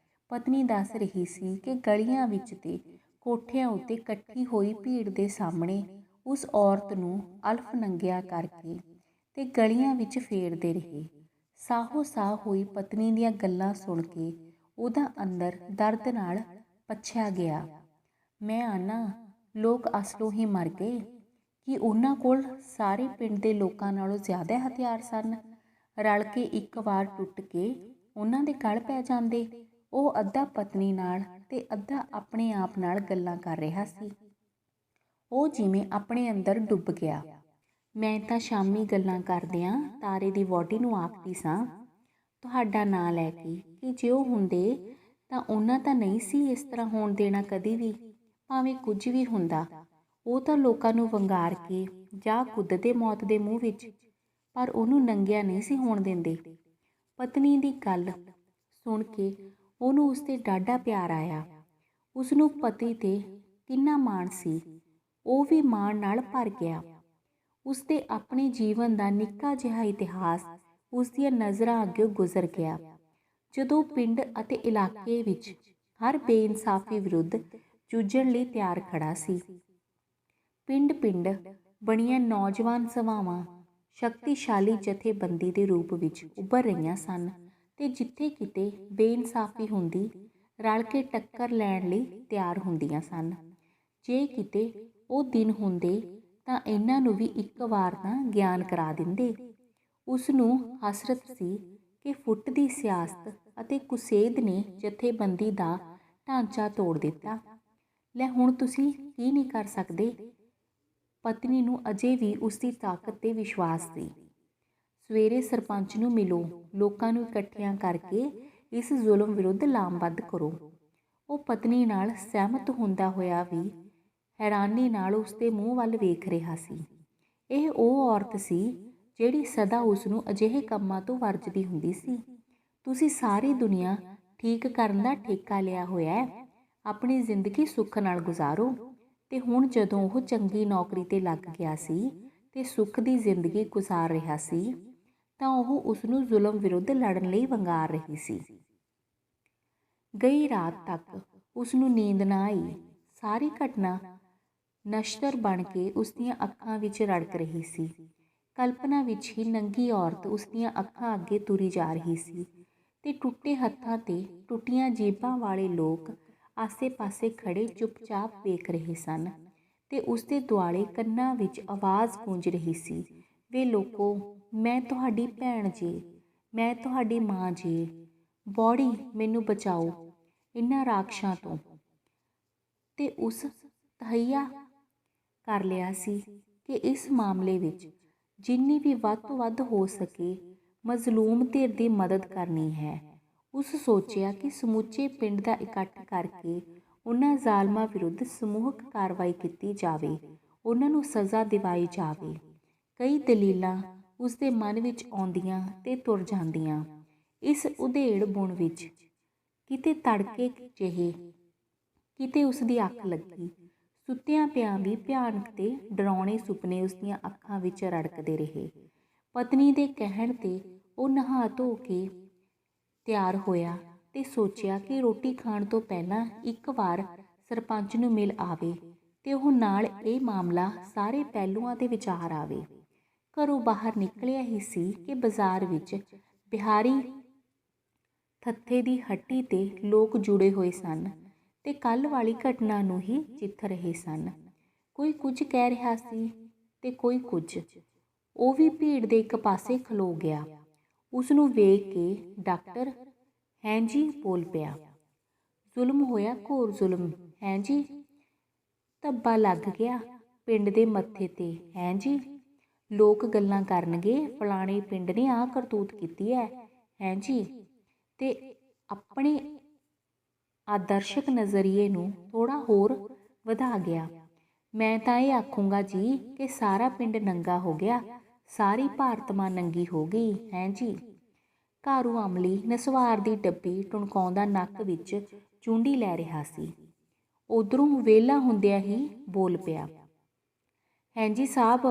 ਪਤਨੀ ਦੱਸ ਰਹੀ ਸੀ ਕਿ ਗਲੀਆਂ ਵਿੱਚ ਤੇ ਕੋਠਿਆਂ ਉੱਤੇ ਇਕੱਠੀ ਹੋਈ ਭੀੜ ਦੇ ਸਾਹਮਣੇ ਉਸ ਔਰਤ ਨੂੰ ਅਲਫ ਨੰਗਿਆ ਕਰਕੇ ਤੇ ਗਲੀਆਂ ਵਿੱਚ ਫੇਰਦੇ ਰਹੇ। ਸਾਹੋ ਸਾਹ ਹੋਈ ਪਤਨੀ ਦੀਆਂ ਗੱਲਾਂ ਸੁਣ ਕੇ ਉਹਦਾ ਅੰਦਰ ਦਰਦ ਨਾਲ ਪੱਛਿਆ ਗਿਆ। ਮੈਂ ਆਨਾ, ਲੋਕ ਅਸਲੋਂ ਹੀ ਮਰ ਗਏ। ਕਿ ਉਹਨਾਂ ਕੋਲ ਸਾਰੇ ਪਿੰਡ ਦੇ ਲੋਕਾਂ ਨਾਲੋਂ ਜ਼ਿਆਦਾ ਹਥਿਆਰ ਸਨ? ਰਲ ਕੇ ਇੱਕ ਵਾਰ ਟੁੱਟ ਕੇ ਉਹਨਾਂ ਦੇ ਗਲ ਪੈ ਜਾਂਦੇ। ਉਹ ਅੱਧਾ ਪਤਨੀ ਨਾਲ ਤੇ ਅੱਧਾ ਆਪਣੇ ਆਪ ਨਾਲ ਗੱਲਾਂ ਕਰ ਰਿਹਾ ਸੀ। ਉਹ ਜਿਵੇਂ ਆਪਣੇ ਅੰਦਰ ਡੁੱਬ ਗਿਆ। ਮੈਂ ਤਾਂ ਸ਼ਾਮੀ ਗੱਲਾਂ ਕਰਦਿਆਂ ਤਾਰੇ ਦੀ ਵਹੁਟੀ ਨੂੰ ਆਖਦੀ ਸਾਂ, ਤੁਹਾਡਾ ਨਾਂ ਲੈ ਕੇ, ਕਿ ਜੇ ਉਹ ਹੁੰਦੇ ਤਾਂ ਉਹਨਾਂ ਤਾਂ ਨਹੀਂ ਸੀ ਇਸ ਤਰ੍ਹਾਂ ਹੋਣ ਦੇਣਾ ਕਦੀ ਵੀ, ਭਾਵੇਂ ਕੁਝ ਵੀ ਹੁੰਦਾ। ਉਹ ਤਾਂ ਲੋਕਾਂ ਨੂੰ ਵੰਗਾਰ ਕੇ ਜਾਂ ਕੁੱਦਦੇ ਮੌਤ ਦੇ ਮੂੰਹ ਵਿੱਚ, ਪਰ ਉਹਨੂੰ ਨੰਗਿਆ ਨਹੀਂ ਸੀ ਹੋਣ ਦਿੰਦੇ। ਪਤਨੀ ਦੀ ਗੱਲ ਸੁਣ ਕੇ ਉਹਨੂੰ ਉਸ 'ਤੇ ਡਾਢਾ ਪਿਆਰ ਆਇਆ। ਉਸਨੂੰ ਪਤੀ 'ਤੇ ਕਿੰਨਾ ਮਾਣ ਸੀ, ਉਹ ਵੀ ਮਾਣ ਨਾਲ ਭਰ ਗਿਆ। ਉਸਦੇ ਆਪਣੇ ਜੀਵਨ ਦਾ ਨਿੱਕਾ ਜਿਹਾ ਇਤਿਹਾਸ ਉਸਦੀਆਂ ਨਜ਼ਰਾਂ ਅੱਗੇ ਗੁਜ਼ਰ ਗਿਆ। ਜਦੋਂ ਪਿੰਡ ਅਤੇ ਇਲਾਕੇ ਵਿੱਚ ਹਰ ਬੇਇਨਸਾਫੀ ਵਿਰੁੱਧ ਜੂਝਣ ਲਈ ਤਿਆਰ ਖੜਾ ਸੀ। ਪਿੰਡ ਪਿੰਡ ਬਣੀਆਂ ਨੌਜਵਾਨ ਸਭਾਵਾਂ ਸ਼ਕਤੀਸ਼ਾਲੀ ਜਥੇਬੰਦੀ ਦੇ ਰੂਪ ਵਿੱਚ ਉੱਭਰ ਰਹੀਆਂ ਸਨ ਤੇ ਜਿੱਥੇ ਕਿਤੇ ਬੇਇਨਸਾਫੀ ਹੁੰਦੀ, ਰਲ ਕੇ ਟੱਕਰ ਲੈਣ ਲਈ ਤਿਆਰ ਹੁੰਦੀਆਂ ਸਨ। ਜੇ ਕਿਤੇ ਉਹ ਦਿਨ ਹੁੰਦੇ ਤਾਂ ਇਹਨਾਂ ਨੂੰ ਵੀ ਇੱਕ ਵਾਰ ਤਾਂ ਗਿਆਨ ਕਰਾ ਦਿੰਦੇ। ਉਸ ਨੂੰ ਹਸਰਤ ਸੀ ਕਿ ਫੁੱਟ ਦੀ ਸਿਆਸਤ ਅਤੇ ਕੁਸੇਦ ਨੇ ਜਥੇਬੰਦੀ ਦਾ ਢਾਂਚਾ ਤੋੜ ਦਿੱਤਾ। ਲੈ ਹੁਣ ਤੁਸੀਂ ਕੀ ਨਹੀਂ ਕਰ ਸਕਦੇ। ਪਤਨੀ ਨੂੰ ਅਜੇ ਵੀ ਉਸਦੀ ਤਾਕਤ 'ਤੇ ਵਿਸ਼ਵਾਸ ਸੀ। ਸਵੇਰੇ ਸਰਪੰਚ ਨੂੰ ਮਿਲੋ, ਲੋਕਾਂ ਨੂੰ ਇਕੱਠਿਆਂ ਕਰਕੇ ਇਸ ਜ਼ੁਲਮ ਵਿਰੁੱਧ ਲਾਮਬੱਧ ਕਰੋ। ਉਹ ਪਤਨੀ ਨਾਲ ਸਹਿਮਤ ਹੁੰਦਾ ਹੋਇਆ ਵੀ ਹੈਰਾਨੀ ਨਾਲ ਉਸਦੇ ਮੂੰਹ ਵੱਲ ਵੇਖ ਰਿਹਾ ਸੀ। ਇਹ ਉਹ ਔਰਤ ਸੀ ਜਿਹੜੀ ਸਦਾ ਉਸਨੂੰ ਅਜਿਹੇ ਕੰਮਾਂ ਤੋਂ ਵਰਜਦੀ ਹੁੰਦੀ ਸੀ। ਤੁਸੀਂ ਸਾਰੀ ਦੁਨੀਆ ਠੀਕ ਕਰਨ ਦਾ ਠੇਕਾ ਲਿਆ ਹੋਇਆ ਹੈ, ਆਪਣੀ ਜ਼ਿੰਦਗੀ ਸੁੱਖ ਨਾਲ ਗੁਜ਼ਾਰੋ। ਤੇ ਹੁਣ ਜਦੋਂ ਉਹ ਚੰਗੀ ਨੌਕਰੀ 'ਤੇ ਲੱਗ ਗਿਆ ਸੀ ਤੇ ਸੁੱਖ ਦੀ ਜ਼ਿੰਦਗੀ ਗੁਜ਼ਾਰ ਰਿਹਾ ਸੀ ਤਾਂ ਉਹ ਉਸਨੂੰ ਜ਼ੁਲਮ ਵਿਰੁੱਧ ਲੜਨ ਲਈ ਵੰਗਾਰ ਰਹੀ ਸੀ। ਗਈ ਰਾਤ ਤੱਕ ਉਸਨੂੰ ਨੀਂਦ ਨਾ ਆਈ। ਸਾਰੀ ਘਟਨਾ ਨਸ਼ਤਰ ਬਣ ਕੇ ਉਸਦੀਆਂ ਅੱਖਾਂ ਵਿੱਚ ਰੜਕ ਰਹੀ ਸੀ। ਕਲਪਨਾ ਵਿੱਚ ਹੀ ਨੰਗੀ ਔਰਤ ਉਸਦੀਆਂ ਅੱਖਾਂ ਅੱਗੇ ਤੁਰੀ ਜਾ ਰਹੀ ਸੀ ਤੇ ਟੁੱਟੇ ਹੱਥਾਂ ਤੇ ਟੁੱਟੀਆਂ ਜੇਬਾਂ ਵਾਲੇ ਲੋਕ ਆਸੇ-ਪਾਸੇ ਖੜੇ ਚੁੱਪਚਾਪ ਵੇਖ ਰਹੇ ਸਨ ਤੇ ਉਸਦੇ ਦੁਆਲੇ ਕੰਨਾਂ ਵਿੱਚ ਆਵਾਜ਼ ਗੂੰਜ ਰਹੀ ਸੀ, ਵੇ ਲੋਕੋ, ਮੈਂ ਤੁਹਾਡੀ ਭੈਣ ਜੇ, ਮੈਂ ਤੁਹਾਡੀ ਮਾਂ ਜੇ, ਬੌੜੀ ਮੈਨੂੰ ਬਚਾਓ ਇਹਨਾਂ ਰਾਖਸ਼ਾਂ ਤੋਂ। ਤੇ ਉਸ ਤਹਈਆ ਕਰ ਲਿਆ ਸੀ ਕਿ ਇਸ ਮਾਮਲੇ ਵਿੱਚ ਜਿੰਨੀ ਵੀ ਵੱਧ ਤੋਂ ਵੱਧ ਹੋ ਸਕੇ ਮਜ਼ਲੂਮ ਧਿਰ ਦੀ ਮਦਦ ਕਰਨੀ ਹੈ। ਉਸ ਸੋਚਿਆ ਕਿ ਸਮੁੱਚੇ ਪਿੰਡ ਦਾ ਇਕੱਠ ਕਰਕੇ ਉਹਨਾਂ ਜ਼ਾਲਮਾਂ ਵਿਰੁੱਧ ਸਮੂਹਕ ਕਾਰਵਾਈ ਕੀਤੀ ਜਾਵੇ, ਉਹਨਾਂ ਨੂੰ ਸਜ਼ਾ ਦਿਵਾਈ ਜਾਵੇ। ਕਈ ਦਲੀਲਾਂ ਉਸਦੇ ਮਨ ਵਿੱਚ ਆਉਂਦੀਆਂ ਤੇ ਤੁਰ ਜਾਂਦੀਆਂ। ਇਸ ਉਧੇੜ ਬੁਣ ਵਿੱਚ ਕਿਤੇ ਤੜਕੇ ਜਿਹੇ ਕਿਤੇ ਉਸਦੀ ਅੱਖ ਲੱਗੀ। ਸੁੱਤਿਆਂ ਪਿਆਂ ਵੀ ਭਿਆਨਕ ਤੇ ਡਰਾਉਣੇ ਸੁਪਨੇ ਉਸਦੀਆਂ ਅੱਖਾਂ ਵਿੱਚ ਰੜਕਦੇ ਰਹੇ। ਪਤਨੀ ਦੇ ਕਹਿਣ ਤੇ ਉਹ ਨਹਾ ਧੋ ਕੇ ਤਿਆਰ ਹੋਇਆ ਤੇ ਸੋਚਿਆ ਕਿ ਰੋਟੀ ਖਾਣ ਤੋਂ ਪਹਿਲਾਂ ਇੱਕ ਵਾਰ ਸਰਪੰਚ ਨੂੰ ਮਿਲ ਆਵੇ ਤੇ ਉਹ ਨਾਲ ਇਹ ਮਾਮਲਾ ਸਾਰੇ ਪਹਿਲੂਆਂ ਤੇ ਵਿਚਾਰ ਆਵੇ। ਘਰੋਂ ਬਾਹਰ ਨਿਕਲਿਆ ਹੀ ਸੀ ਕਿ ਬਾਜ਼ਾਰ ਵਿੱਚ ਬਿਹਾਰੀ ਥੱਥੇ ਦੀ ਹੱਟੀ ਤੇ ਲੋਕ ਜੁੜੇ ਹੋਏ ਸਨ ਤੇ ਕੱਲ੍ਹ ਵਾਲੀ ਘਟਨਾ ਨੂੰ ਹੀ ਚਿੱਥ ਰਹੇ ਸਨ। ਕੋਈ ਕੁਝ ਕਹਿ ਰਿਹਾ ਸੀ ਤੇ ਕੋਈ ਕੁਝ। ਉਹ ਵੀ ਭੀੜ ਦੇ ਇੱਕ ਪਾਸੇ ਖਲੋ ਗਿਆ। ਉਸ ਨੂੰ ਵੇਖ ਕੇ ਡਾਕਟਰ ਹੈਂ ਜੀ ਬੋਲ ਪਿਆ। ਜ਼ੁਲਮ ਹੋਇਆ, ਘੋਰ ਜ਼ੁਲਮ ਹੈਂ ਜੀ। ਧੱਬਾ ਲੱਗ ਗਿਆ ਪਿੰਡ ਦੇ ਮੱਥੇ ਤੇ ਹੈਂ ਜੀ। ਲੋਕ ਗੱਲਾਂ ਕਰਨਗੇ ਫਲਾਣੇ ਪਿੰਡ ਨੇ ਆਹ ਕਰਤੂਤ ਕੀਤੀ ਹੈ ਜੀ। ਤੇ ਆਪਣੇ ਆਦਰਸ਼ਕ ਨਜ਼ਰੀਏ ਨੂੰ ਥੋੜ੍ਹਾ ਹੋਰ ਵਧਾ ਗਿਆ। ਮੈਂ ਤਾਂ ਇਹ ਆਖੂੰਗਾ ਜੀ ਕਿ ਸਾਰਾ ਪਿੰਡ ਨੰਗਾ ਹੋ ਗਿਆ, ਸਾਰੀ ਭਾਰਤ ਮਾਂ ਨੰਗੀ ਹੋ ਗਈ ਹੈ ਜੀ। ਘਾਰੂ ਅਮਲੀ ਨਸਵਾਰ ਦੀ ਡੱਬੀ ਟੁਣਕਾਉਂਦਾ ਨੱਕ ਵਿੱਚ ਚੂੰਡੀ ਲੈ ਰਿਹਾ ਸੀ। ਉਧਰੋਂ ਵਿਹਲਾ ਹੁੰਦਿਆਂ ਹੀ ਬੋਲ ਪਿਆ, ਹੈਂ ਜੀ ਸਾਹਿਬ,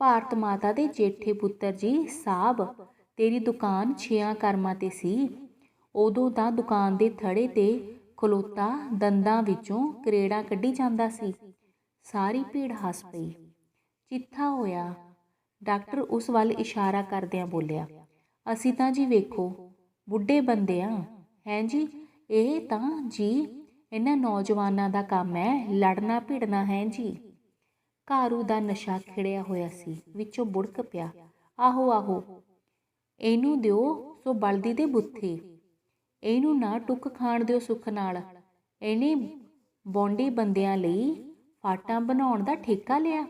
ਭਾਰਤ ਮਾਤਾ ਦੇ ਜੇਠੇ ਪੁੱਤਰ ਜੀ ਸਾਹਿਬ, ਤੇਰੀ ਦੁਕਾਨ 6 ਕਰਮਾਂ ਤੇ ਸੀ। ਉਦੋਂ ਤਾਂ ਦੁਕਾਨ ਦੇ ਥੜੇ ਤੇ ਖਲੋਤਾ ਦੰਦਾਂ ਵਿੱਚੋਂ ਕਰੇੜਾਂ ਕੱਢੀ ਜਾਂਦਾ ਸੀ। ਸਾਰੀ ਭੀੜ ਹੱਸ ਪਈ। ਚਿੱਥਾ ਹੋਇਆ। ਡਾਕਟਰ ਉਸ ਵੱਲ ਇਸ਼ਾਰਾ ਕਰਦਿਆਂ ਬੋਲਿਆ, ਅਸੀਂ ਤਾਂ ਜੀ ਵੇਖੋ ਬੁੱਢੇ ਬੰਦੇ ਆ ਹੈਂ ਜੀ। ਇਹ ਤਾਂ ਜੀ ਇਹਨਾਂ ਨੌਜਵਾਨਾਂ ਦਾ ਕੰਮ ਹੈ, ਲੜਨਾ ਭਿੜਨਾ ਹੈ ਜੀ। ਘਾਰੂ ਦਾ ਨਸ਼ਾ ਖਿੜਿਆ ਹੋਇਆ ਸੀ, ਵਿੱਚੋਂ ਬੁੜਕ ਪਿਆ, ਆਹੋ ਆਹੋ, ਇਹਨੂੰ ਦਿਓ ਸੋ ਬਲਦੀ ਦੇ ਬੁੱਥੇ, ਇਹਨੂੰ ਨਾ ਟੁੱਕ ਖਾਣ ਦਿਓ ਸੁੱਖ ਨਾਲ। ਇਹਨੇ ਬੌਂਡੀ ਬੰਦਿਆਂ ਲਈ ਫਾਟਾਂ ਬਣਾਉਣ ਦਾ ਠੇਕਾ ਲਿਆ।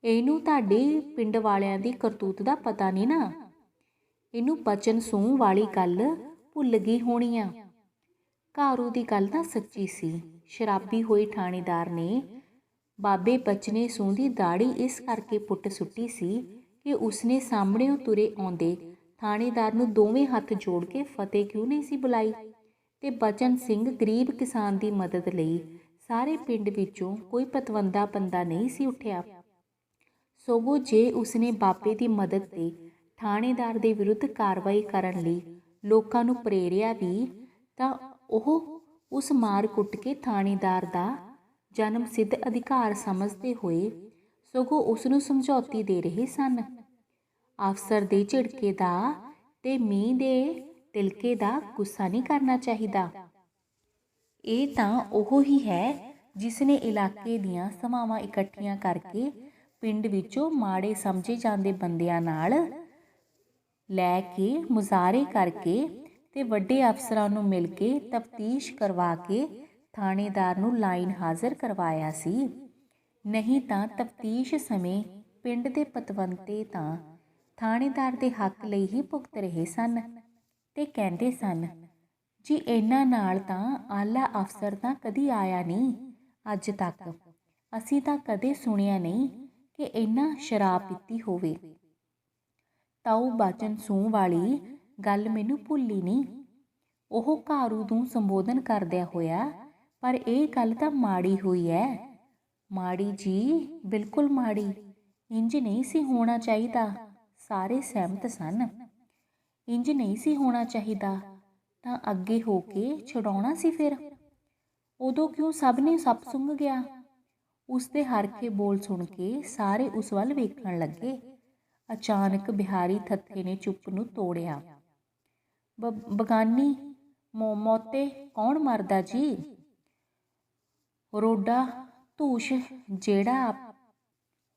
ਇਹਨੂੰ ਤੁਹਾਡੇ ਪਿੰਡ ਵਾਲਿਆਂ ਦੀ ਕਰਤੂਤ ਦਾ ਪਤਾ ਨਹੀਂ ਨਾ। ਇਹਨੂੰ ਬਚਨ ਸੂਹ ਵਾਲੀ ਗੱਲ ਭੁੱਲ ਗਈ ਹੋਣੀ ਆ। ਘਾਰੂ ਦੀ ਗੱਲ ਤਾਂ ਸੱਚੀ ਸੀ। ਸ਼ਰਾਬੀ ਹੋਏ ਥਾਣੇਦਾਰ ਨੇ ਬਾਬੇ ਬਚਨੇ ਸੂਹ ਦੀ ਦਾੜੀ ਇਸ ਕਰਕੇ ਪੁੱਟ ਸੁੱਟੀ ਸੀ ਕਿ ਉਸਨੇ ਸਾਹਮਣਿਓਂ ਤੁਰੇ ਆਉਂਦੇ ਥਾਣੇਦਾਰ ਨੂੰ ਦੋਵੇਂ ਹੱਥ ਜੋੜ ਕੇ ਫਤਿਹ ਕਿਉਂ ਨਹੀਂ ਸੀ ਬੁਲਾਈ। ਤੇ ਬਚਨ ਸਿੰਘ ਗਰੀਬ ਕਿਸਾਨ ਦੀ ਮਦਦ ਲਈ ਸਾਰੇ ਪਿੰਡ ਵਿੱਚੋਂ ਕੋਈ ਪਤਵੰਦਾ ਬੰਦਾ ਨਹੀਂ ਸੀ ਉੱਠਿਆ। ਸਗੋਂ ਜੇ ਉਸਨੇ ਬਾਬੇ ਦੀ ਮਦਦ ਤੇ ਥਾਣੇਦਾਰ ਦੇ ਵਿਰੁੱਧ ਕਾਰਵਾਈ ਕਰਨ ਲਈ ਲੋਕਾਂ ਨੂੰ ਪ੍ਰੇਰਿਆ ਵੀ ਤਾਂ ਉਹ ਉਸ ਮਾਰ ਕੁੱਟ ਕੇ ਥਾਣੇਦਾਰ ਦਾ ਜਨਮ ਸਿੱਧ ਅਧਿਕਾਰ ਸਮਝਦੇ ਹੋਏ ਸਗੋਂ ਉਸ ਨੂੰ ਸਮਝੌਤੀ ਦੇ ਰਹੇ ਸਨ। ਅਫਸਰ ਦੇ ਝਿੜਕੇ ਦਾ ਤੇ ਮੀਂਹ ਦੇ ਤਿਲਕੇ ਦਾ ਗੁੱਸਾ ਨਹੀਂ ਕਰਨਾ ਚਾਹੀਦਾ। ਇਹ ਤਾਂ ਉਹ ਹੀ ਹੈ ਜਿਸ ਨੇ ਇਲਾਕੇ ਦੀਆਂ ਸਭਾਵਾਂ ਇਕੱਠੀਆਂ ਕਰਕੇ ਪਿੰਡ ਵਿੱਚੋਂ ਮਾੜੇ ਸਮਝੇ ਜਾਂਦੇ ਬੰਦਿਆਂ ਨਾਲ ਲੈ ਕੇ ਮੁਜ਼ਾਹਰੇ ਕਰਕੇ ਤੇ ਵੱਡੇ ਅਫਸਰਾਂ ਨੂੰ ਮਿਲ ਕੇ ਤਫਤੀਸ਼ ਕਰਵਾ ਕੇ ਥਾਣੇਦਾਰ ਨੂੰ ਲਾਈਨ ਹਾਜ਼ਰ ਕਰਵਾਇਆ ਸੀ। ਨਹੀਂ ਤਾਂ ਤਫਤੀਸ਼ ਸਮੇਂ ਪਿੰਡ ਦੇ ਪਤਵੰਤੇ ਤਾਂ ਥਾਣੇਦਾਰ ਦੇ ਹੱਕ ਲਈ ਹੀ ਭੁਗਤ ਰਹੇ ਸਨ ਤੇ ਕਹਿੰਦੇ ਸਨ, ਜੀ ਇਹਨਾਂ ਨਾਲ ਤਾਂ ਆਲਾ ਅਫਸਰ ਤਾਂ ਕਦੀ ਆਇਆ ਨਹੀਂ ਅੱਜ ਤੱਕ। ਅਸੀਂ ਤਾਂ ਕਦੇ ਸੁਣਿਆ ਨਹੀਂ ਕਿ ਇਹਨਾਂ ਸ਼ਰਾਬ ਪੀਤੀ ਹੋਵੇ। ਤਾਊ ਬਚਨ ਸੂਹ ਵਾਲੀ ਗੱਲ ਮੈਨੂੰ ਭੁੱਲੀ ਨਹੀਂ। ਉਹ ਘਾਰੂ ਨੂੰ ਸੰਬੋਧਨ ਕਰਦਿਆਂ ਹੋਇਆ, ਪਰ ਇਹ ਗੱਲ ਤਾਂ ਮਾੜੀ ਹੋਈ ਹੈ। ਮਾੜੀ ਜੀ, ਬਿਲਕੁਲ ਮਾੜੀ। ਇੰਜ ਨਹੀਂ ਸੀ ਹੋਣਾ ਚਾਹੀਦਾ। ਸਾਰੇ ਸਹਿਮਤ ਸਨ। ਇੰਜ ਨਹੀਂ ਸੀ ਹੋਣਾ ਚਾਹੀਦਾ ਤਾਂ ਅੱਗੇ ਹੋ ਕੇ ਛੁਡਾਉਣਾ ਸੀ ਫਿਰ। ਉਦੋਂ ਕਿਉਂ ਸਭ ਨੇ ਸੱਪ ਸੁੰਘ ਗਿਆ। ਉਸ ਦੇ ਹਰਖੇ ਬੋਲ ਸੁਣ ਕੇ ਸਾਰੇ ਉਸ ਵੱਲ ਵੇਖਣ ਲੱਗੇ। ਅਚਾਨਕ ਬਿਹਾਰੀ ਥੱਥੇ ਨੇ ਚੁੱਪ ਨੂੰ ਤੋੜਿਆ। ਬਗਾਨੀ ਮੌਤੇ ਕੌਣ ਮਰਦਾ ਜੀ? ਰੋਡਾ ਧੂਸ਼, ਜਿਹੜਾ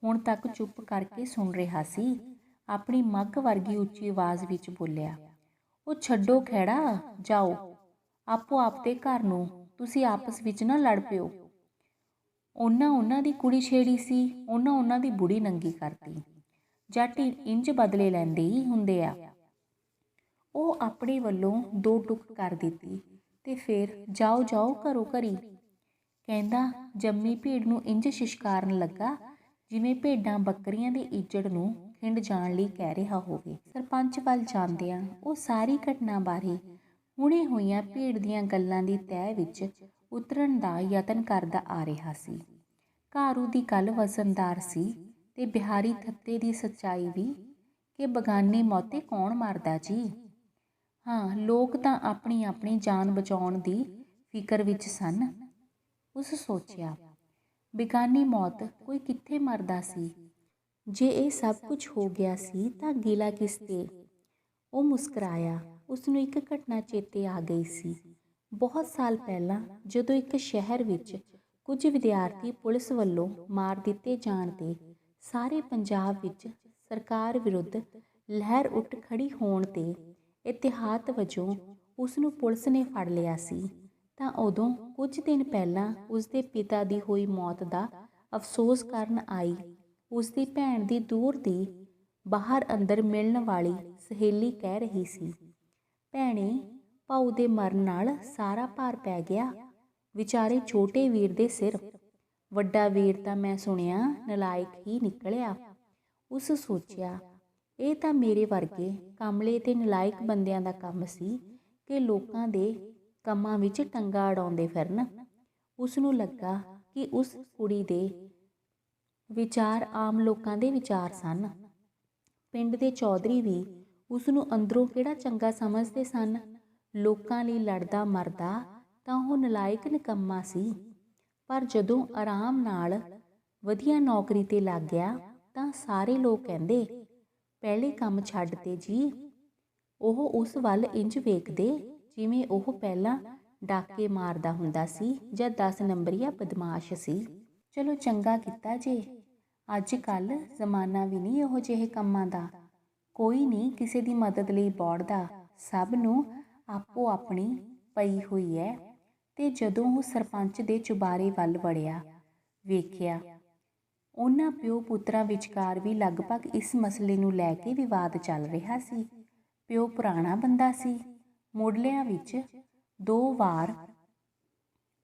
ਹੁਣ ਤੱਕ ਚੁੱਪ ਕਰਕੇ ਸੁਣ ਰਿਹਾ ਸੀ, ਆਪਣੀ ਮੱਘ ਵਰਗੀ ਉੱਚੀ ਆਵਾਜ਼ ਵਿੱਚ ਬੋਲਿਆ, ਉਹ ਛੱਡੋ ਖਹਿੜਾ, ਜਾਓ ਆਪੋ ਆਪ ਦੇ ਘਰ ਨੂੰ, ਤੁਸੀਂ ਆਪਸ ਵਿੱਚ ਨਾ ਲੜ ਪਿਓ। ਉਹਨਾਂ ਦੀ ਕੁੜੀ ਛੇੜੀ ਸੀ, ਉਹਨਾਂ ਦੀ ਬੁੜੀ ਨੰਗੀ ਕਰਤੀ। ਜੱਟ ਇੰਜ ਬਦਲੇ ਲੈਂਦੇ ਹੀ ਹੁੰਦੇ ਆ। ਉਹ ਆਪਣੇ ਵੱਲੋਂ 2 ਟੁਕ ਕਰ ਦਿੱਤੀ ਤੇ ਫਿਰ ਜਾਓ ਜਾਓ ਘਰੋਂ ਘਰੀ। ਕਹਿੰਦਾ ਜੰਮੀ ਭੀੜ ਨੂੰ ਇੰਜ ਸ਼ਿਸ਼ਕਾਰਨ ਲੱਗਾ ਜਿਵੇਂ ਭੇਡਾਂ ਬੱਕਰੀਆਂ ਦੀ ਇੱਜੜ ਨੂੰ ਖਿੰਡ ਜਾਣ ਲਈ ਕਹਿ ਰਿਹਾ ਹੋਵੇ। ਸਰਪੰਚ ਵੱਲ ਜਾਂਦਿਆਂ ਉਹ ਸਾਰੀ ਘਟਨਾ ਬਾਰੇ ਹੁਣੇ ਹੋਈਆਂ ਭੀੜ ਦੀਆਂ ਗੱਲਾਂ ਦੀ ਤਹਿ ਵਿੱਚ ਉਤਰਨ ਦਾ ਯਤਨ ਕਰਦਾ ਆ ਰਿਹਾ ਸੀ। ਘਾਰੂ ਦੀ ਗੱਲ ਵਜ਼ਨਦਾਰ ਸੀ ਤੇ ਬਿਹਾਰੀ ਥੱਤੇ ਦੀ ਸੱਚਾਈ ਵੀ ਕਿ ਬਗਾਨੇ ਮੌਤੇ ਕੌਣ ਮਾਰਦਾ ਜੀ। ਹਾਂ, ਲੋਕ ਤਾਂ ਆਪਣੀ ਆਪਣੀ ਜਾਨ ਬਚਾਉਣ ਦੀ ਫਿਕਰ ਵਿੱਚ ਸਨ। ਉਸ ਸੋਚਿਆ, ਬੇਗਾਨੀ ਮੌਤ ਕੋਈ ਕਿੱਥੇ ਮਰਦਾ ਸੀ। ਜੇ ਇਹ ਸਭ ਕੁਝ ਹੋ ਗਿਆ ਸੀ ਤਾਂ ਗਿਲਾ ਕਿਸ ਤੇ। ਉਹ ਮੁਸਕਰਾਇਆ। ਉਸਨੂੰ ਇੱਕ ਘਟਨਾ ਚੇਤੇ ਆ ਗਈ ਸੀ। ਬਹੁਤ ਸਾਲ ਪਹਿਲਾਂ ਜਦੋਂ ਇੱਕ ਸ਼ਹਿਰ ਵਿੱਚ ਕੁਝ ਵਿਦਿਆਰਥੀ ਪੁਲਿਸ ਵੱਲੋਂ ਮਾਰ ਦਿੱਤੇ ਜਾਣ ਤੇ ਸਾਰੇ ਪੰਜਾਬ ਵਿੱਚ ਸਰਕਾਰ ਵਿਰੁੱਧ ਲਹਿਰ ਉੱਠ ਖੜੀ ਹੋਣ ਤੇ ਇਤਿਹਾਤ ਵਜੋਂ ਉਸਨੂੰ ਪੁਲਿਸ ਨੇ ਫੜ ਲਿਆ ਸੀ, ਤਾਂ ਉਦੋਂ ਕੁਝ ਦਿਨ ਪਹਿਲਾਂ ਉਸਦੇ ਪਿਤਾ ਦੀ ਹੋਈ ਮੌਤ ਦਾ ਅਫਸੋਸ ਕਰਨ ਆਈ ਉਸਦੀ ਭੈਣ ਦੀ ਦੂਰ ਦੀ ਬਾਹਰ ਅੰਦਰ ਮਿਲਣ ਵਾਲੀ ਸਹੇਲੀ ਕਹਿ ਰਹੀ ਸੀ, ਭੈਣੇ, ਭਾਊ ਦੇ ਮਰਨ ਨਾਲ ਸਾਰਾ ਭਾਰ ਪੈ ਗਿਆ ਵਿਚਾਰੇ ਛੋਟੇ ਵੀਰ ਦੇ ਸਿਰ। ਵੱਡਾ ਵੀਰ ਤਾਂ ਮੈਂ ਸੁਣਿਆ ਨਲਾਇਕ ਹੀ ਨਿਕਲਿਆ। ਉਸ ਸੋਚਿਆ, ਇਹ ਤਾਂ ਮੇਰੇ ਵਰਗੇ ਕਮਲੇ ਤੇ ਨਲਾਇਕ ਬੰਦਿਆਂ ਦਾ ਕੰਮ ਸੀ ਕਿ ਲੋਕਾਂ ਦੇ ਕੰਮਾਂ ਵਿੱਚ ਟੰਗਾ ਅੜਾਉਂਦੇ ਫਿਰਨ। ਉਸ ਨੂੰ ਲੱਗਾ ਕਿ ਉਸ ਕੁੜੀ ਦੇ ਵਿਚਾਰ ਆਮ ਲੋਕਾਂ ਦੇ ਵਿਚਾਰ ਸਨ। ਪਿੰਡ ਦੇ ਚੌਧਰੀ ਵੀ ਉਸ ਨੂੰ ਅੰਦਰੋਂ ਕਿਹੜਾ ਚੰਗਾ ਸਮਝਦੇ ਸਨ। ਲੋਕਾਂ ਲਈ ਲੜਦਾ ਮਰਦਾ ਤਾਂ ਉਹ ਨਲਾਇਕ ਨਿਕੰਮਾ ਸੀ, ਪਰ ਜਦੋਂ ਆਰਾਮ ਨਾਲ ਵਧੀਆ ਨੌਕਰੀ ਤੇ ਲੱਗ ਗਿਆ ਤਾਂ ਸਾਰੇ ਲੋਕ ਕਹਿੰਦੇ, ਪਹਿਲੇ ਕੰਮ ਛੱਡ ਤੇ ਜੀ। ਉਹ ਉਸ ਵੱਲ ਇੰਜ ਵੇਖਦੇ ਜਿਵੇਂ ਉਹ ਪਹਿਲਾਂ ਡਾਕੇ ਮਾਰਦਾ ਹੁੰਦਾ ਸੀ ਜਾਂ 10 ਨੰਬਰੀਆ ਬਦਮਾਸ਼ ਸੀ। ਚਲੋ ਚੰਗਾ ਕੀਤਾ ਜੇ। ਅੱਜ ਕੱਲ੍ਹ ਜ਼ਮਾਨਾ ਵੀ ਨਹੀਂ ਇਹੋ ਜਿਹੇ ਕੰਮਾਂ ਦਾ। ਕੋਈ ਨਹੀਂ ਕਿਸੇ ਦੀ ਮਦਦ ਲਈ ਦੌੜਦਾ, ਸਭ ਨੂੰ ਆਪੋ ਆਪਣੀ ਪਈ ਹੋਈ ਹੈ। ਤੇ ਜਦੋਂ ਉਹ ਸਰਪੰਚ ਦੇ ਚੁਬਾਰੇ ਵੱਲ ਵੜਿਆ, ਵੇਖਿਆ ਉਹਨਾਂ ਪਿਓ ਪੁੱਤਰਾਂ ਵਿਚਕਾਰ ਵੀ ਲਗਭਗ ਇਸ ਮਸਲੇ ਨੂੰ ਲੈ ਕੇ ਵਿਵਾਦ ਚੱਲ ਰਿਹਾ ਸੀ। ਪਿਓ ਪੁਰਾਣਾ ਬੰਦਾ ਸੀ, ਮੁੱਢਲਿਆਂ ਵਿੱਚ 2 ਵਾਰ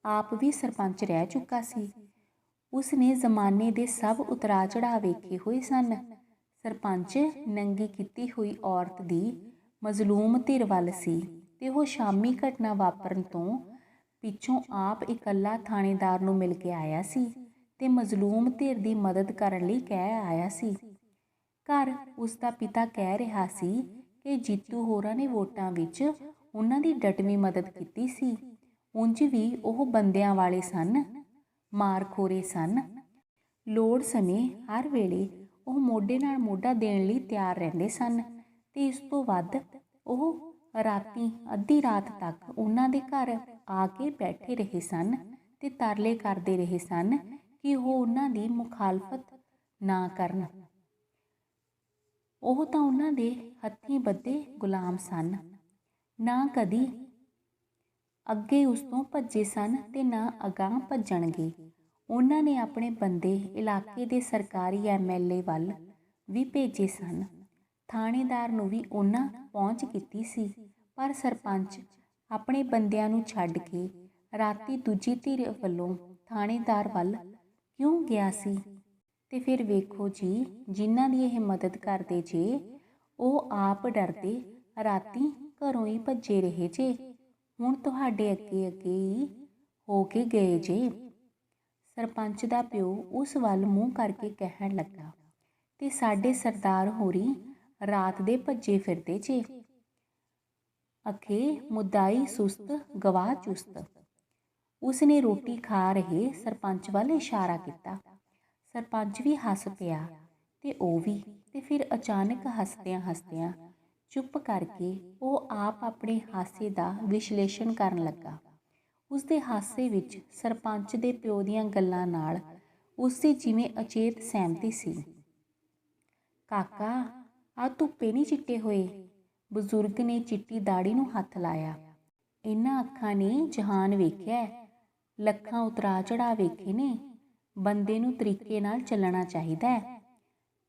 ਆਪ ਵੀ ਸਰਪੰਚ ਰਹਿ ਚੁੱਕਾ ਸੀ। ਉਸ ਨੇ ਜ਼ਮਾਨੇ ਦੇ ਸਭ ਉਤਰਾ ਚੜ੍ਹਾਅ ਵੇਖੇ ਹੋਏ ਸਨ। ਸਰਪੰਚ ਨੰਗੀ ਕੀਤੀ ਹੋਈ ਔਰਤ ਦੀ ਮਜ਼ਲੂਮ ਧਿਰ ਵੱਲ ਸੀ ਤੇ ਉਹ ਸ਼ਾਮੀ ਘਟਨਾ ਵਾਪਰਨ ਤੋਂ ਪਿੱਛੋਂ ਆਪ ਇਕੱਲਾ ਥਾਣੇਦਾਰ ਨੂੰ ਮਿਲ ਕੇ ਆਇਆ ਸੀ ਤੇ ਮਜ਼ਲੂਮ ਧਿਰ ਦੀ ਮਦਦ ਕਰਨ ਲਈ ਕਹਿ ਆਇਆ ਸੀ। ਘਰ ਉਸ ਦਾ ਪਿਤਾ ਕਹਿ ਰਿਹਾ ਸੀ ਕਿ ਜੀਤੂ ਹੋਰਾਂ ਨੇ ਵੋਟਾਂ ਵਿੱਚ ਉਹਨਾਂ ਦੀ ਡਟਵੀਂ ਮਦਦ ਕੀਤੀ ਸੀ। ਉਂਝ ਵੀ ਉਹ ਬੰਦਿਆਂ ਵਾਲੇ ਸਨ, ਮਾਰਖੋਰੇ ਸਨ। ਲੋੜ ਸਮੇਂ ਹਰ ਵੇਲੇ ਉਹ ਮੋਢੇ ਨਾਲ ਮੋਢਾ ਦੇਣ ਲਈ ਤਿਆਰ ਰਹਿੰਦੇ ਸਨ ਤੇ ਇਸ ਤੋਂ ਵੱਧ ਉਹ ਰਾਤੀ ਅੱਧੀ ਰਾਤ ਤੱਕ ਉਹਨਾਂ ਦੇ ਘਰ ਆ ਕੇ ਬੈਠੇ ਰਹੇ ਸਨ ਤੇ ਤਰਲੇ ਕਰਦੇ ਰਹੇ ਸਨ ਕਿ ਉਹ ਉਹਨਾਂ ਦੀ ਮੁਖਾਲਫਤ ਨਾ ਕਰਨ। ਉਹ ਤਾਂ ਉਹਨਾਂ ਦੇ ਹੱਥੀਂ ਬੱਧੇ ਗੁਲਾਮ ਸਨ, ਨਾ ਕਦੀ ਅੱਗੇ ਉਸ ਤੋਂ ਭੱਜੇ ਸਨ ਤੇ ਨਾ ਅਗਾਂਹ ਭੱਜਣਗੇ। ਉਹਨਾਂ ਨੇ ਆਪਣੇ ਬੰਦੇ ਇਲਾਕੇ ਦੇ ਸਰਕਾਰੀ MLA ਵੱਲ ਵੀ ਭੇਜੇ ਸਨ। ਥਾਣੇਦਾਰ ਨੂੰ ਵੀ ਉਹਨਾਂ ਪਹੁੰਚ ਕੀਤੀ ਸੀ, ਪਰ ਸਰਪੰਚ ਆਪਣੇ ਬੰਦਿਆਂ ਨੂੰ ਛੱਡ ਕੇ ਰਾਤੀ ਦੂਜੀ ਧਿਰ ਵੱਲੋਂ ਥਾਣੇਦਾਰ ਵੱਲ ਕਿਉਂ ਗਿਆ ਸੀ। ਤੇ ਫਿਰ ਵੇਖੋ ਜੀ, ਜਿਨ੍ਹਾਂ ਦੀ ਇਹ ਮਦਦ ਕਰਦੇ ਜੇ ਉਹ ਆਪ ਡਰਦੇ ਰਾਤੀ ਘਰੋਂ ਹੀ ਭੱਜੇ ਰਹੇ ਜੇ। ਹੁਣ ਤੁਹਾਡੇ ਅੱਗੇ ਅੱਗੇ ਹੀ ਹੋ ਕੇ ਗਏ ਜੇ। ਸਰਪੰਚ ਦਾ ਪਿਓ ਉਸ ਵੱਲ ਮੂੰਹ ਕਰਕੇ ਕਹਿਣ ਲੱਗਾ, ਤੇ ਸਾਡੇ ਸਰਦਾਰ ਹੋਰੀ ਰਾਤ ਦੇ ਭੱਜੇ ਫਿਰਦੇ ਜੇ। ਅਖੇ ਮੁਦਾਈ ਸੁਸਤ ਗਵਾਹ ਚੁਸਤ। ਉਸਨੇ ਰੋਟੀ ਖਾ ਰਹੇ ਸਰਪੰਚ ਵੱਲ ਇਸ਼ਾਰਾ ਕੀਤਾ। ਸਰਪੰਚ ਵੀ ਹੱਸ ਪਿਆ ਤੇ ਉਹ ਵੀ, ਤੇ ਫਿਰ ਅਚਾਨਕ ਹੱਸਦਿਆਂ ਹੱਸਦਿਆਂ ਚੁੱਪ ਕਰਕੇ ਉਹ ਆਪ ਆਪਣੇ ਹਾਸੇ ਦਾ ਵਿਸ਼ਲੇਸ਼ਣ ਕਰਨ ਲੱਗਾ। ਉਸਦੇ ਹਾਸੇ ਵਿੱਚ ਸਰਪੰਚ ਦੇ ਪਿਓ ਦੀਆਂ ਗੱਲਾਂ ਨਾਲ ਉਸਦੀ ਜਿਵੇਂ ਅਚੇਤ ਸਹਿਮਤੀ ਸੀ। ਕਾਕਾ, ਆਹ ਧੁੱਪੇ ਨਹੀਂ ਚਿੱਟੇ ਹੋਏ। ਬਜ਼ੁਰਗ ਨੇ ਚਿੱਟੀ ਦਾੜੀ ਨੂੰ ਹੱਥ ਲਾਇਆ। ਇਹਨਾਂ ਅੱਖਾਂ ਨੇ ਜਹਾਨ ਵੇਖਿਆ, ਲੱਖਾਂ ਉਤਰਾ ਚੜ੍ਹਾ ਵੇਖੇ ਨੇ, ਬੰਦੇ ਨੂੰ ਤਰੀਕੇ ਨਾਲ ਚੱਲਣਾ ਚਾਹੀਦਾ ਹੈ।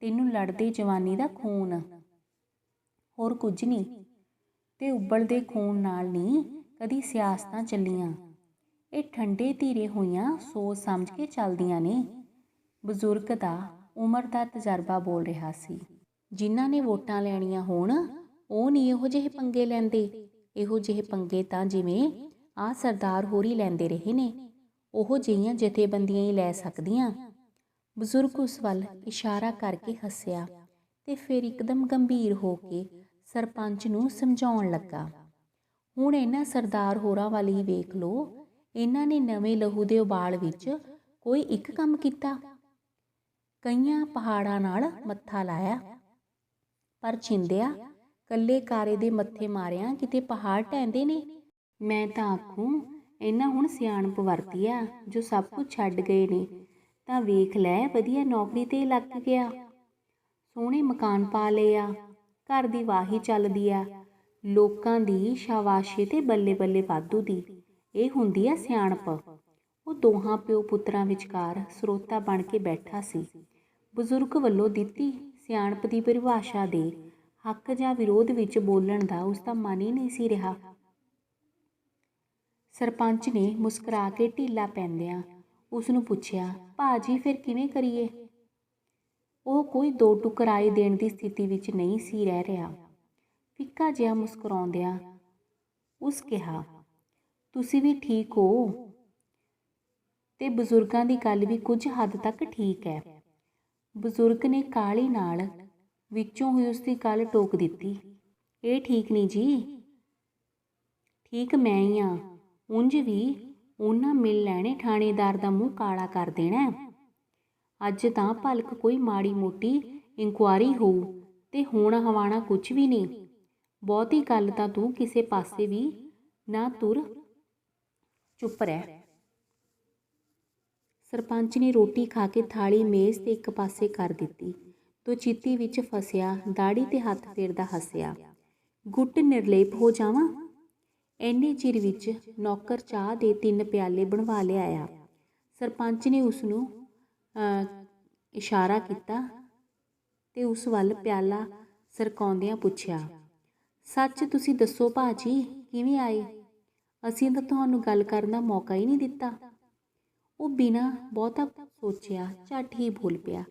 ਤੈਨੂੰ ਲੜਦੇ ਜਵਾਨੀ ਦਾ ਖੂਨ, ਹੋਰ ਕੁਝ ਨਹੀਂ। ਤੇ ਉਬਲਦੇ ਖੂਨ ਨਾਲ ਨਹੀਂ ਕਦੀ ਸਿਆਸਤਾਂ ਚੱਲੀਆਂ। ਇਹ ਠੰਡੇ ਧੀਰੇ ਹੋਈਆਂ ਸੋਚ ਸਮਝ ਕੇ ਚੱਲਦੀਆਂ ਨੇ। ਬਜ਼ੁਰਗ ਦਾ ਉਮਰ ਦਾ ਤਜਰਬਾ ਬੋਲ ਰਿਹਾ ਸੀ। ਜਿਨ੍ਹਾਂ ਨੇ ਵੋਟਾਂ ਲੈਣੀਆਂ ਹੋਣ ਉਹ ਨਹੀਂ ਇਹੋ ਜਿਹੇ ਪੰਗੇ ਲੈਂਦੇ। ਇਹੋ ਜਿਹੇ ਪੰਗੇ ਤਾਂ ਜਿਵੇਂ ਆਹ ਸਰਦਾਰ ਹੋਰੀ ਲੈਂਦੇ ਰਹੇ ਨੇ, ਉਹੋ ਜਿਹੀਆਂ ਜਥੇਬੰਦੀਆਂ ਹੀ ਲੈ ਸਕਦੀਆਂ। ਬਜ਼ੁਰਗ ਉਸ ਵੱਲ ਇਸ਼ਾਰਾ ਕਰਕੇ ਹੱਸਿਆ ਤੇ ਫਿਰ ਇੱਕਦਮ ਗੰਭੀਰ ਹੋ ਕੇ ਸਰਪੰਚ ਨੂੰ ਸਮਝਾਉਣ ਲੱਗਾ। ਹੁਣ ਇਹਨਾਂ ਸਰਦਾਰ ਹੋਰਾਂ ਵੱਲ ਹੀ ਵੇਖ ਲਓ। ਇਹਨਾਂ ਨੇ ਨਵੇਂ ਲਹੂ ਦੇ ਉਬਾਲ ਵਿੱਚ ਕੋਈ ਇੱਕ ਕੰਮ ਕੀਤਾ। ਕਈਆਂ ਪਹਾੜਾਂ ਨਾਲ ਮੱਥਾ ਲਾਇਆ, ਪਰ ਛਿੰਦਿਆ ਕੱਲੇ ਕਾਰੇ ਦੇ ਮੱਥੇ ਮਾਰਿਆਂ ਕਿਤੇ ਪਹਾੜ ਢਹਿੰਦੇ ਨੇ। ਮੈਂ ਤਾਂ ਆਖੂੰ ਇਹਨਾਂ ਹੁਣ ਸਿਆਣਪ ਵਰਤੀ ਆ। ਜੋ ਸਭ ਕੁਝ ਛੱਡ ਗਏ ਨੇ ਤਾਂ ਵੇਖ ਲੈ, ਵਧੀਆ ਨੌਕਰੀ ਤੇ ਲੱਗ ਗਿਆ, ਸੋਹਣੇ ਮਕਾਨ ਪਾ ਲਏ ਆ, ਘਰ ਦੀ ਵਾਹੀ ਚੱਲਦੀ ਆ, ਲੋਕਾਂ ਦੀ ਸ਼ਾਬਾਸ਼ੀ ਤੇ ਬੱਲੇ ਬੱਲੇ ਵਾਧੂ ਦੀ। ਇਹ ਹੁੰਦੀ ਆ ਸਿਆਣਪ। ਉਹ ਦੋਹਾਂ ਪਿਓ ਪੁੱਤਰਾਂ ਵਿਚਕਾਰ ਸਰੋਤਾ ਬਣ ਕੇ ਬੈਠਾ ਸੀ। ਬਜ਼ੁਰਗ ਵੱਲੋਂ ਦਿੱਤੀ ਸਿਆਣਪ ਦੀ ਪਰਿਭਾਸ਼ਾ ਦੇ ਹੱਕ ਜਾਂ ਵਿਰੋਧ ਵਿੱਚ ਬੋਲਣ ਦਾ ਉਸਦਾ ਮਨ ਹੀ ਨਹੀਂ ਸੀ ਰਿਹਾ। ਸਰਪੰਚ ਨੇ ਮੁਸਕਰਾ ਕੇ ਢੀਲਾ ਪੈਂਦਿਆਂ ਉਸ ਨੂੰ ਪੁੱਛਿਆ, ਭਾਜੀ ਫਿਰ ਕਿਵੇਂ ਕਰੀਏ? ਉਹ ਕੋਈ ਦੋ ਟੁਕਰਾਏ ਦੇਣ ਦੀ ਸਥਿਤੀ ਵਿੱਚ ਨਹੀਂ ਸੀ ਰਹਿ ਰਿਹਾ। ਫਿੱਕਾ ਜਿਹਾ ਮੁਸਕਰਾਉਂਦਿਆਂ ਉਸ ਕਿਹਾ, ਤੁਸੀਂ ਵੀ ਠੀਕ ਹੋ ਤੇ ਬਜ਼ੁਰਗਾਂ ਦੀ ਗੱਲ ਵੀ ਕੁਝ ਹੱਦ ਤੱਕ ਠੀਕ ਹੈ। ਬਜ਼ੁਰਗ ਨੇ ਕਾਹਲੀ ਨਾਲ ਵਿੱਚੋਂ ਹੀ ਉਸਦੀ ਗੱਲ ਟੋਕ ਦਿੱਤੀ, ਇਹ ਠੀਕ ਨਹੀਂ ਜੀ, ਠੀਕ ਮੈਂ ਹੀ ਹਾਂ। ਉਂਝ ਵੀ ਉਹਨਾਂ ਮਿਲ ਲੈਣੇ ਥਾਣੇਦਾਰ ਦਾ ਮੂੰਹ ਕਾਲਾ ਕਰ ਦੇਣਾ। ਅੱਜ ਤਾਂ ਭਲਕ ਕੋਈ ਮਾੜੀ ਮੋਟੀ ਇਨਕੁਆਰੀ ਹੋਊ ਤੇ ਹੋਣਾ ਹਵਾਣਾ ਕੁਝ ਵੀ ਨਹੀਂ। ਬਹੁਤੀ ਗੱਲ ਤਾਂ ਤੂੰ ਕਿਸੇ ਪਾਸੇ ਵੀ ਨਾ ਤੁਰ, ਚੁੱਪ ਰਹਿ। ਸਰਪੰਚ ਨੇ ਰੋਟੀ ਖਾ ਕੇ ਥਾਲੀ ਮੇਜ਼ ਤੇ ਇੱਕ ਪਾਸੇ ਕਰ ਦਿੱਤੀ। ਤੋ ਚਿੱਤੀ ਵਿੱਚ ਫਸਿਆ ਦਾੜੀ ਤੇ ਹੱਥ ਫੇਰਦਾ ਹੱਸਿਆ, ਗੁੱਟ ਨਿਰਲੇਪ ਹੋ ਜਾਵਾਂ। ਇੰਨੇ ਚਿਰ ਵਿੱਚ ਨੌਕਰ ਚਾਹ ਦੇ 3 ਪਿਆਲੇ ਬਣਵਾ ਲਿਆਇਆ। ਸਰਪੰਚ ਨੇ ਉਸ ਨੂੰ ਇਸ਼ਾਰਾ ਕੀਤਾ ਤੇ ਉਸ ਵੱਲ ਪਿਆਲਾ ਸਰਕਾਉਂਦਿਆਂ ਪੁੱਛਿਆ, ਸੱਚ ਤੁਸੀਂ ਦੱਸੋ ਭਾਜੀ ਕਿਵੇਂ ਆਏ? ਅਸੀਂ ਤਾਂ ਤੁਹਾਨੂੰ ਗੱਲ ਕਰਨ ਦਾ ਮੌਕਾ ਹੀ ਨਹੀਂ ਦਿੱਤਾ। ਉਹ ਬਿਨਾਂ ਬਹੁਤਾ ਸੋਚਿਆ ਝੱਟ ਹੀ ਬੋਲ ਪਿਆ,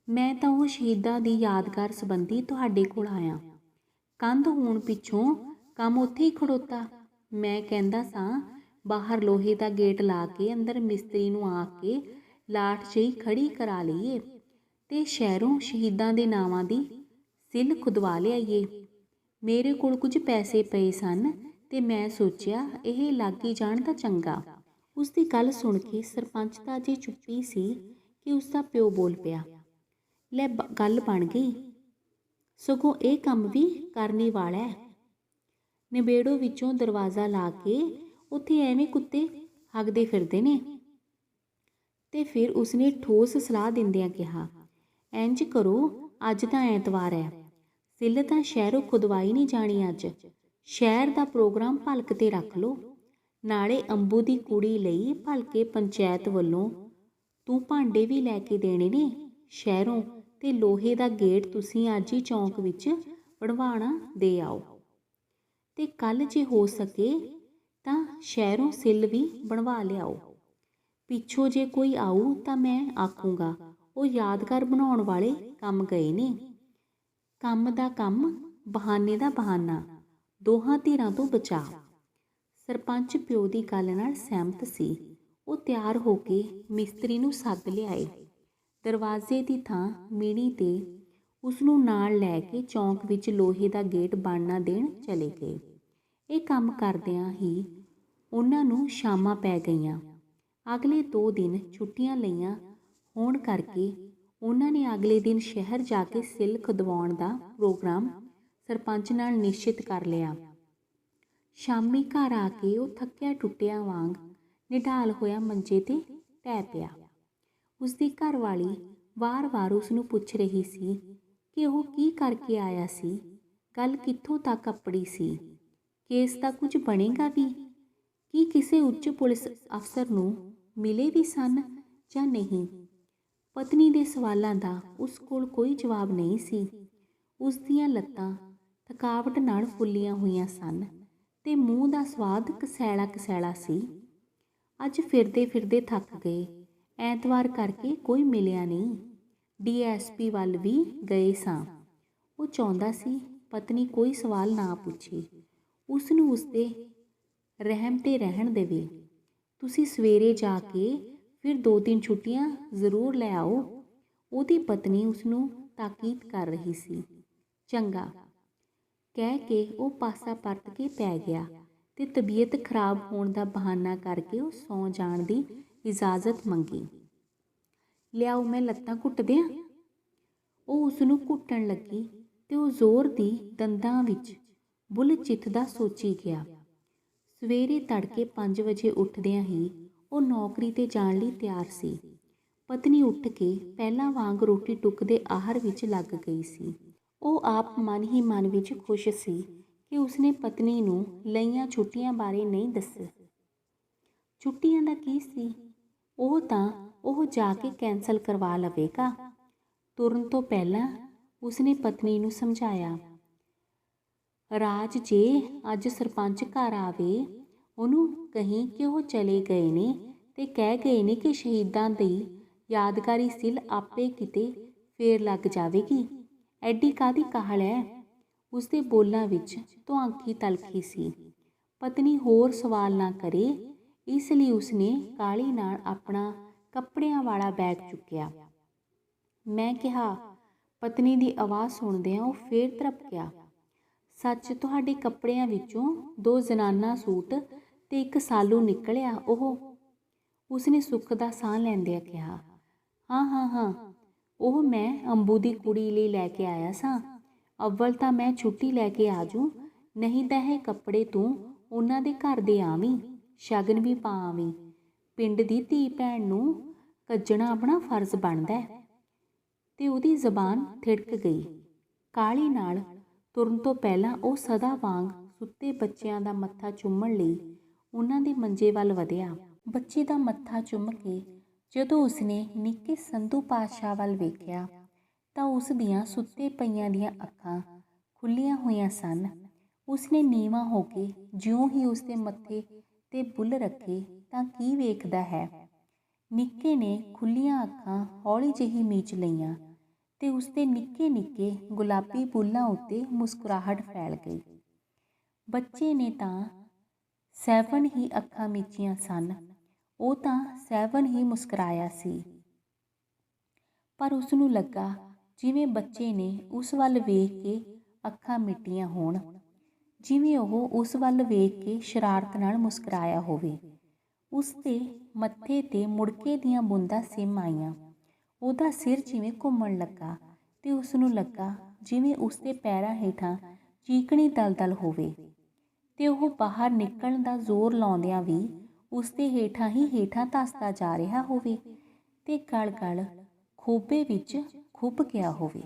ਮੈਂ ਤਾਂ ਉਹ ਸ਼ਹੀਦਾਂ ਦੀ ਯਾਦਗਾਰ ਸੰਬੰਧੀ ਤੁਹਾਡੇ ਕੋਲ ਆਇਆ। ਕੰਧ ਹੋਣ ਪਿੱਛੋਂ ਕੰਮ ਉੱਥੇ ਹੀ ਖੜੋਤਾ। ਮੈਂ ਕਹਿੰਦਾ ਸਾਂ ਬਾਹਰ ਲੋਹੇ ਦਾ ਗੇਟ ਲਾ ਕੇ ਅੰਦਰ ਮਿਸਤਰੀ ਨੂੰ ਆ ਕੇ ਲਾਠ ਜਿਹੀ ਖੜੀ ਕਰਾ ਲਈਏ ਤੇ ਸ਼ਹਿਰੋਂ ਸ਼ਹੀਦਾਂ ਦੇ ਨਾਵਾਂ ਦੀ ਸਿੱਲ ਖੁਦਵਾ ਲਿਆਈਏ। ਮੇਰੇ ਕੋਲ ਕੁਝ ਪੈਸੇ ਪਏ ਸਨ ਤੇ ਮੈਂ ਸੋਚਿਆ ਇਹ ਲੱਗ ਹੀ ਜਾਣ ਤਾਂ ਚੰਗਾ। ਉਸ ਦੀ ਗੱਲ ਸੁਣ ਕੇ ਸਰਪੰਚ ਤਾਂ ਅਜੇ ਚੁੱਪੀ ਸੀ ਕਿ ਉਸ ਦਾ ਪਿਓ ਬੋਲ ਪਿਆ, ਲੈ ਗੱਲ ਬਣ ਗਈ, ਸਗੋਂ ਇਹ ਕੰਮ ਵੀ ਕਰਨੇ ਵਾਲਾ ਹੈ। ਨਿਬੇੜੋ ਵਿੱਚੋਂ ਦਰਵਾਜ਼ਾ ਲਾ ਕੇ ਉੱਥੇ ਐਵੇਂ ਕੁੱਤੇ ਹੱਗਦੇ ਫਿਰਦੇ ਨੇ। ਤੇ ਫਿਰ ਉਸਨੇ ਠੋਸ ਸਲਾਹ ਦਿੰਦਿਆਂ ਕਿਹਾ, ਇੰਜ ਕਰੋ, ਅੱਜ ਤਾਂ ਐਤਵਾਰ ਹੈ, ਸਿੱਲ ਤਾਂ ਸ਼ਹਿਰੋਂ ਖੁਦਵਾਈ ਨਹੀਂ ਜਾਣੀ। ਅੱਜ ਸ਼ਹਿਰ ਦਾ ਪ੍ਰੋਗਰਾਮ ਭਲਕ ਤੇ ਰੱਖ ਲਓ। ਨਾਲੇ ਅੰਬੂ ਦੀ ਕੁੜੀ ਲਈ ਭਲਕੇ ਪੰਚਾਇਤ ਵੱਲੋਂ ਤੂੰ ਭਾਂਡੇ ਵੀ ਲੈ ਕੇ ਦੇਣੇ ਨੇ ਸ਼ਹਿਰੋਂ, ਤੇ ਲੋਹੇ ਦਾ ਗੇਟ ਤੁਸੀਂ ਅੱਜ ਹੀ ਚੌਂਕ ਵਿੱਚ ਬਣਵਾਣਾ ਦੇ ਆਓ। ਤੇ ਕੱਲ ਜੇ ਹੋ ਸਕੇ ਤਾਂ ਸ਼ਹਿਰੋਂ ਸਿੱਲ ਵੀ ਬਣਵਾ ਲਿਆਓ। ਪਿੱਛੋਂ ਜੇ ਕੋਈ ਆਊ ਤਾਂ ਮੈਂ ਆਖੂੰਗਾ ਉਹ ਯਾਦਗਾਰ ਬਣਾਉਣ ਵਾਲੇ ਕੰਮ ਗਏ ਨੇ। ਕੰਮ ਦਾ ਕੰਮ, ਬਹਾਨੇ ਦਾ ਬਹਾਨਾ, ਦੋਹਾਂ ਧਿਰਾਂ ਤੋਂ ਬਚਾ। ਸਰਪੰਚ ਪਿਓ ਦੀ ਗੱਲ ਨਾਲ ਸਹਿਮਤ ਸੀ। ਉਹ ਤਿਆਰ ਹੋ ਕੇ ਮਿਸਤਰੀ ਨੂੰ ਸੱਦ ਲਿਆਏ। ਦਰਵਾਜ਼ੇ ਦੀ ਥਾਂ ਮੀਣੀ ਤੇ ਉਸ ਨੂੰ ਨਾਲ ਲੈ ਕੇ ਚੌਂਕ ਵਿੱਚ ਲੋਹੇ ਦਾ ਗੇਟ ਬਣਨਾ ਦੇਣ ਚਲੇ ਗਏ। ਇਹ ਕੰਮ ਕਰਦਿਆਂ ਹੀ ਉਹਨਾਂ ਨੂੰ ਸ਼ਾਮਾਂ ਪੈ ਗਈਆਂ। ਅਗਲੇ 2 ਦਿਨ ਛੁੱਟੀਆਂ ਲਈਆਂ ਹੋਣ ਕਰਕੇ ਉਹਨਾਂ ਨੇ ਅਗਲੇ ਦਿਨ ਸ਼ਹਿਰ ਜਾ ਕੇ ਸਿੱਲ ਖੁਦਵਾਉਣ ਦਾ ਪ੍ਰੋਗਰਾਮ ਸਰਪੰਚ ਨਾਲ ਨਿਸ਼ਚਿਤ ਕਰ ਲਿਆ। ਸ਼ਾਮੀ ਘਰ ਆ ਕੇ ਉਹ ਥੱਕਿਆ ਟੁੱਟਿਆ ਵਾਂਗ ਨਿਢਾਲ ਹੋਇਆ ਮੰਜੇ ਤੇ ਟਹਿ ਪਿਆ। ਉਸਦੀ ਘਰਵਾਲੀ ਵਾਰ-ਵਾਰ ਉਸ ਨੂੰ ਪੁੱਛ ਰਹੀ ਸੀ ਕਿ ਉਹ ਕੀ ਕਰਕੇ ਆਇਆ ਸੀ, ਗੱਲ ਕਿੱਥੋਂ ਤੱਕ ਅੱਪੜੀ ਸੀ, ਕੇਸ ਦਾ ਕੁਝ ਬਣੇਗਾ ਵੀ, ਕੀ ਕਿਸੇ ਉੱਚ ਪੁਲਿਸ ਅਫਸਰ ਨੂੰ ਮਿਲੇ ਵੀ ਸਨ ਜਾਂ ਨਹੀਂ। ਪਤਨੀ ਦੇ ਸਵਾਲਾਂ ਦਾ ਉਸ ਕੋਲ ਕੋਈ ਜਵਾਬ ਨਹੀਂ ਸੀ। ਉਸ ਦੀਆਂ ਲੱਤਾਂ ਥਕਾਵਟ ਨਾਲ ਫੁੱਲੀਆਂ ਹੋਈਆਂ ਸਨ ਤੇ ਮੂੰਹ ਦਾ ਸਵਾਦ ਕਸੈਲਾ ਕਸੈਲਾ ਸੀ। ਅੱਜ ਫਿਰਦੇ ਫਿਰਦੇ ਥੱਕ ਗਏ। ਐਤਵਾਰ ਕਰਕੇ ਕੋਈ ਮਿਲਿਆ ਨਹੀਂ। DSP ਵੱਲ ਵੀ ਗਏ ਸਾਂ। ਉਹ ਚਾਹੁੰਦਾ ਸੀ ਪਤਨੀ ਕੋਈ ਸਵਾਲ ਨਾ ਪੁੱਛੇ, ਉਸ ਨੂੰ ਉਸਦੇ ਰਹਿਮ ਤੇ ਰਹਿਣ ਦੇਵੇ। ਤੁਸੀਂ ਸਵੇਰੇ ਜਾ ਕੇ ਫਿਰ 2-3 ਛੁੱਟੀਆਂ ਜ਼ਰੂਰ ਲੈ ਆਓ। ਉਹਦੀ ਪਤਨੀ ਉਸਨੂੰ ਤਾਕੀਦ ਕਰ ਰਹੀ ਸੀ। ਚੰਗਾ ਕਹਿ ਕੇ ਉਹ ਪਾਸਾ ਪਰਤ ਕੇ ਪੈ ਗਿਆ ਤੇ ਤਬੀਅਤ ਖਰਾਬ ਹੋਣ ਦਾ ਬਹਾਨਾ ਕਰਕੇ ਉਹ ਸੌਂ ਜਾਣ ਦੀ ਇਜਾਜ਼ਤ ਮੰਗੀ। ਲਿਆਓ ਮੈਂ ਲੱਤਾਂ ਘੁੱਟ ਦਿਆਂ। ਉਹ ਉਸਨੂੰ ਘੁੱਟਣ ਲੱਗੀ ਤੇ ਉਹ ਜ਼ੋਰ ਦੀ ਦੰਦਾਂ ਵਿੱਚ ਬੁੱਲ ਚਿੱਥਦਾ ਸੋਚੀ ਗਿਆ। ਸਵੇਰੇ ਤੜਕੇ 5 ਵਜੇ ਉੱਠਦਿਆਂ ਹੀ ਉਹ ਨੌਕਰੀ ਤੇ ਜਾਣ ਲਈ ਤਿਆਰ ਸੀ। ਪਤਨੀ ਉੱਠ ਕੇ ਪਹਿਲਾਂ ਵਾਂਗ ਰੋਟੀ ਟੁੱਕ ਦੇ ਆਹਰ ਵਿੱਚ ਲੱਗ ਗਈ ਸੀ। ਉਹ ਆਪ ਮਨ ਹੀ ਮਨ ਵਿੱਚ ਖੁਸ਼ ਸੀ ਕਿ ਉਸਨੇ ਪਤਨੀ ਨੂੰ ਲਈਆਂ ਛੁੱਟੀਆਂ ਬਾਰੇ ਨਹੀਂ ਦੱਸਿਆ। ਛੁੱਟੀਆਂ ਦਾ ਕੀ ਸੀ, ਉਹ ਜਾ ਕੇ ਕੈਂਸਲ ਕਰਵਾ ਲਵੇਗਾ। ਤੁਰਨ ਤੋਂ ਪਹਿਲਾਂ ਉਸਨੇ ਪਤਨੀ ਨੂੰ ਸਮਝਾਇਆ, ਰਾਜ ਜੇ ਅੱਜ ਸਰਪੰਚ ਘਰ ਆਵੇ ਉਹਨੂੰ ਕਹੀਂ ਕਿ ਉਹ ਚਲੇ ਗਏ ਨੇ ਤੇ ਕਹਿ ਗਏ ਨੇ ਕਿ ਸ਼ਹੀਦਾਂ ਦੀ ਯਾਦਗਾਰੀ ਸਿਲ ਆਪੇ ਕਿਤੇ ਫੇਰ ਲੱਗ ਜਾਵੇਗੀ। ਐਡੀ ਕਾਹਦੀ ਕਾਹਲ ਹੈ। ਉਸਦੇ ਬੋਲਾਂ ਵਿੱਚ ਧੁਆਂਖੀ ਤਲਖੀ ਸੀ। ਪਤਨੀ ਹੋਰ ਸਵਾਲ ਨਾ ਕਰੇ ਇਸ ਲਈ ਉਸਨੇ ਕਾਹਲੀ ਨਾਲ ਆਪਣਾ ਕੱਪੜਿਆਂ ਵਾਲਾ ਬੈਗ ਚੁੱਕਿਆ। ਮੈਂ ਕਿਹਾ। ਪਤਨੀ ਦੀ ਆਵਾਜ਼ ਸੁਣਦਿਆਂ ਉਹ ਫੇਰ ਤ੍ਰਪ ਗਿਆ। ਸੱਚ ਤੁਹਾਡੇ ਕੱਪੜਿਆਂ ਵਿੱਚੋਂ 2 ਜ਼ਨਾਨਾ ਸੂਟ ਤੇ 1 ਸਾਲੂ ਨਿਕਲਿਆ। ਉਸਨੇ ਸੁੱਖ ਦਾ ਸਾਹ ਲੈਂਦਿਆਂ ਕਿਹਾ। ਹਾਂ ਉਹ ਮੈਂ ਅੰਬੂ ਦੀ ਕੁੜੀ ਲਈ ਲੈ ਕੇ ਆਇਆ ਸਾਂ। ਅੱਵਲ ਤਾਂ ਮੈਂ ਛੁੱਟੀ ਲੈ ਕੇ ਆਜੂ, ਨਹੀਂ ਤਾਂ ਇਹ ਕੱਪੜੇ ਤੂੰ ਉਹਨਾਂ ਦੇ ਘਰ ਦੇ ਆਵੀਂ, ਸ਼ਗਨ ਵੀ ਪਾ ਆਵੀਂ। ਪਿੰਡ ਦੀ ਧੀ ਭੈਣ ਨੂੰ ਕੱਜਣਾ ਆਪਣਾ ਫਰਜ਼ ਬਣਦਾ। ਤੇ ਉਹਦੀ ਜ਼ਬਾਨ ਥਿੜਕ ਗਈ। ਕਾਹਲੀ ਨਾਲ ਤੁਰਨ ਤੋਂ ਪਹਿਲਾਂ ਉਹ ਸਦਾ ਵਾਂਗ ਸੁੱਤੇ ਬੱਚਿਆਂ ਦਾ ਮੱਥਾ ਚੁੰਮਣ ਲਈ ਉਹਨਾਂ ਦੇ ਮੰਜੇ ਵੱਲ ਵਧਿਆ। ਬੱਚੇ ਦਾ ਮੱਥਾ ਚੁੰਮ ਕੇ ਜਦੋਂ ਉਸਨੇ ਨਿੱਕੇ ਸੰਧੂ ਪਾਤਸ਼ਾਹ ਵੱਲ ਵੇਖਿਆ ਤਾਂ ਉਸ ਦੀਆਂ ਸੁੱਤੇ ਪਈਆਂ ਦੀਆਂ ਅੱਖਾਂ ਖੁੱਲ੍ਹੀਆਂ ਹੋਈਆਂ ਸਨ। ਉਸਨੇ ਨੀਵਾਂ ਹੋ ਕੇ ਜਿਉਂ ਹੀ ਉਸਦੇ ਮੱਥੇ ਤੇ ਬੁੱਲ ਰੱਖੇ ਤਾਂ ਕੀ ਵੇਖਦਾ ਹੈ। ਨਿੱਕੇ ਨੇ ਖੁੱਲ੍ਹੀਆਂ ਅੱਖਾਂ ਹੌਲੀ ਜਿਹੀ ਮੀਚ ਲਈਆਂ ਤੇ ਉਸਦੇ ਨਿੱਕੇ ਨਿੱਕੇ ਗੁਲਾਬੀ ਬੁੱਲ੍ਹਾਂ ਉੱਤੇ ਮੁਸਕਰਾਹਟ ਫੈਲ ਗਈ। ਬੱਚੇ ਨੇ ਤਾਂ ਸਹਿਵਣ ਹੀ ਅੱਖਾਂ ਮੀਚੀਆਂ ਸਨ। ਉਹ ਤਾਂ ਸਹਿਵਣ ਹੀ ਮੁਸਕਰਾਇਆ ਸੀ। ਪਰ ਉਸਨੂੰ ਲੱਗਾ ਜਿਵੇਂ ਬੱਚੇ ਨੇ ਉਸ ਵੱਲ ਵੇਖ ਕੇ ਅੱਖਾਂ ਮੀਟੀਆਂ ਹੋਣ, ਜਿਵੇਂ ਉਹ ਉਸ ਵੱਲ ਵੇਖ ਕੇ ਸ਼ਰਾਰਤ ਨਾਲ ਮੁਸਕਰਾਇਆ ਹੋਵੇ। ਉਸਦੇ ਮੱਥੇ ਤੇ ਮੁੜਕੇ ਦੀਆਂ ਬੂੰਦਾਂ ਸਿਮ ਆਈਆਂ। ਉਹਦਾ ਸਿਰ ਜਿਵੇਂ ਘੁੰਮਣ ਲੱਗਾ ਤੇ ਉਸਨੂੰ ਲੱਗਾ ਜਿਵੇਂ ਉਸਦੇ ਪੈਰਾਂ ਹੇਠਾਂ ਚੀਕਣੀ ਦਲਦਲ ਹੋਵੇ ਤੇ ਉਹ ਬਾਹਰ ਨਿਕਲਣ ਦਾ ਜ਼ੋਰ ਲਾਉਂਦਿਆਂ ਵੀ ਉਸਦੇ ਹੇਠਾਂ ਹੀ ਹੇਠਾਂ ਧੱਸਦਾ ਜਾ ਰਿਹਾ ਹੋਵੇ ਤੇ ਗਲ ਖੋਬੇ ਵਿੱਚ ਖੁੱਭ ਗਿਆ ਹੋਵੇ।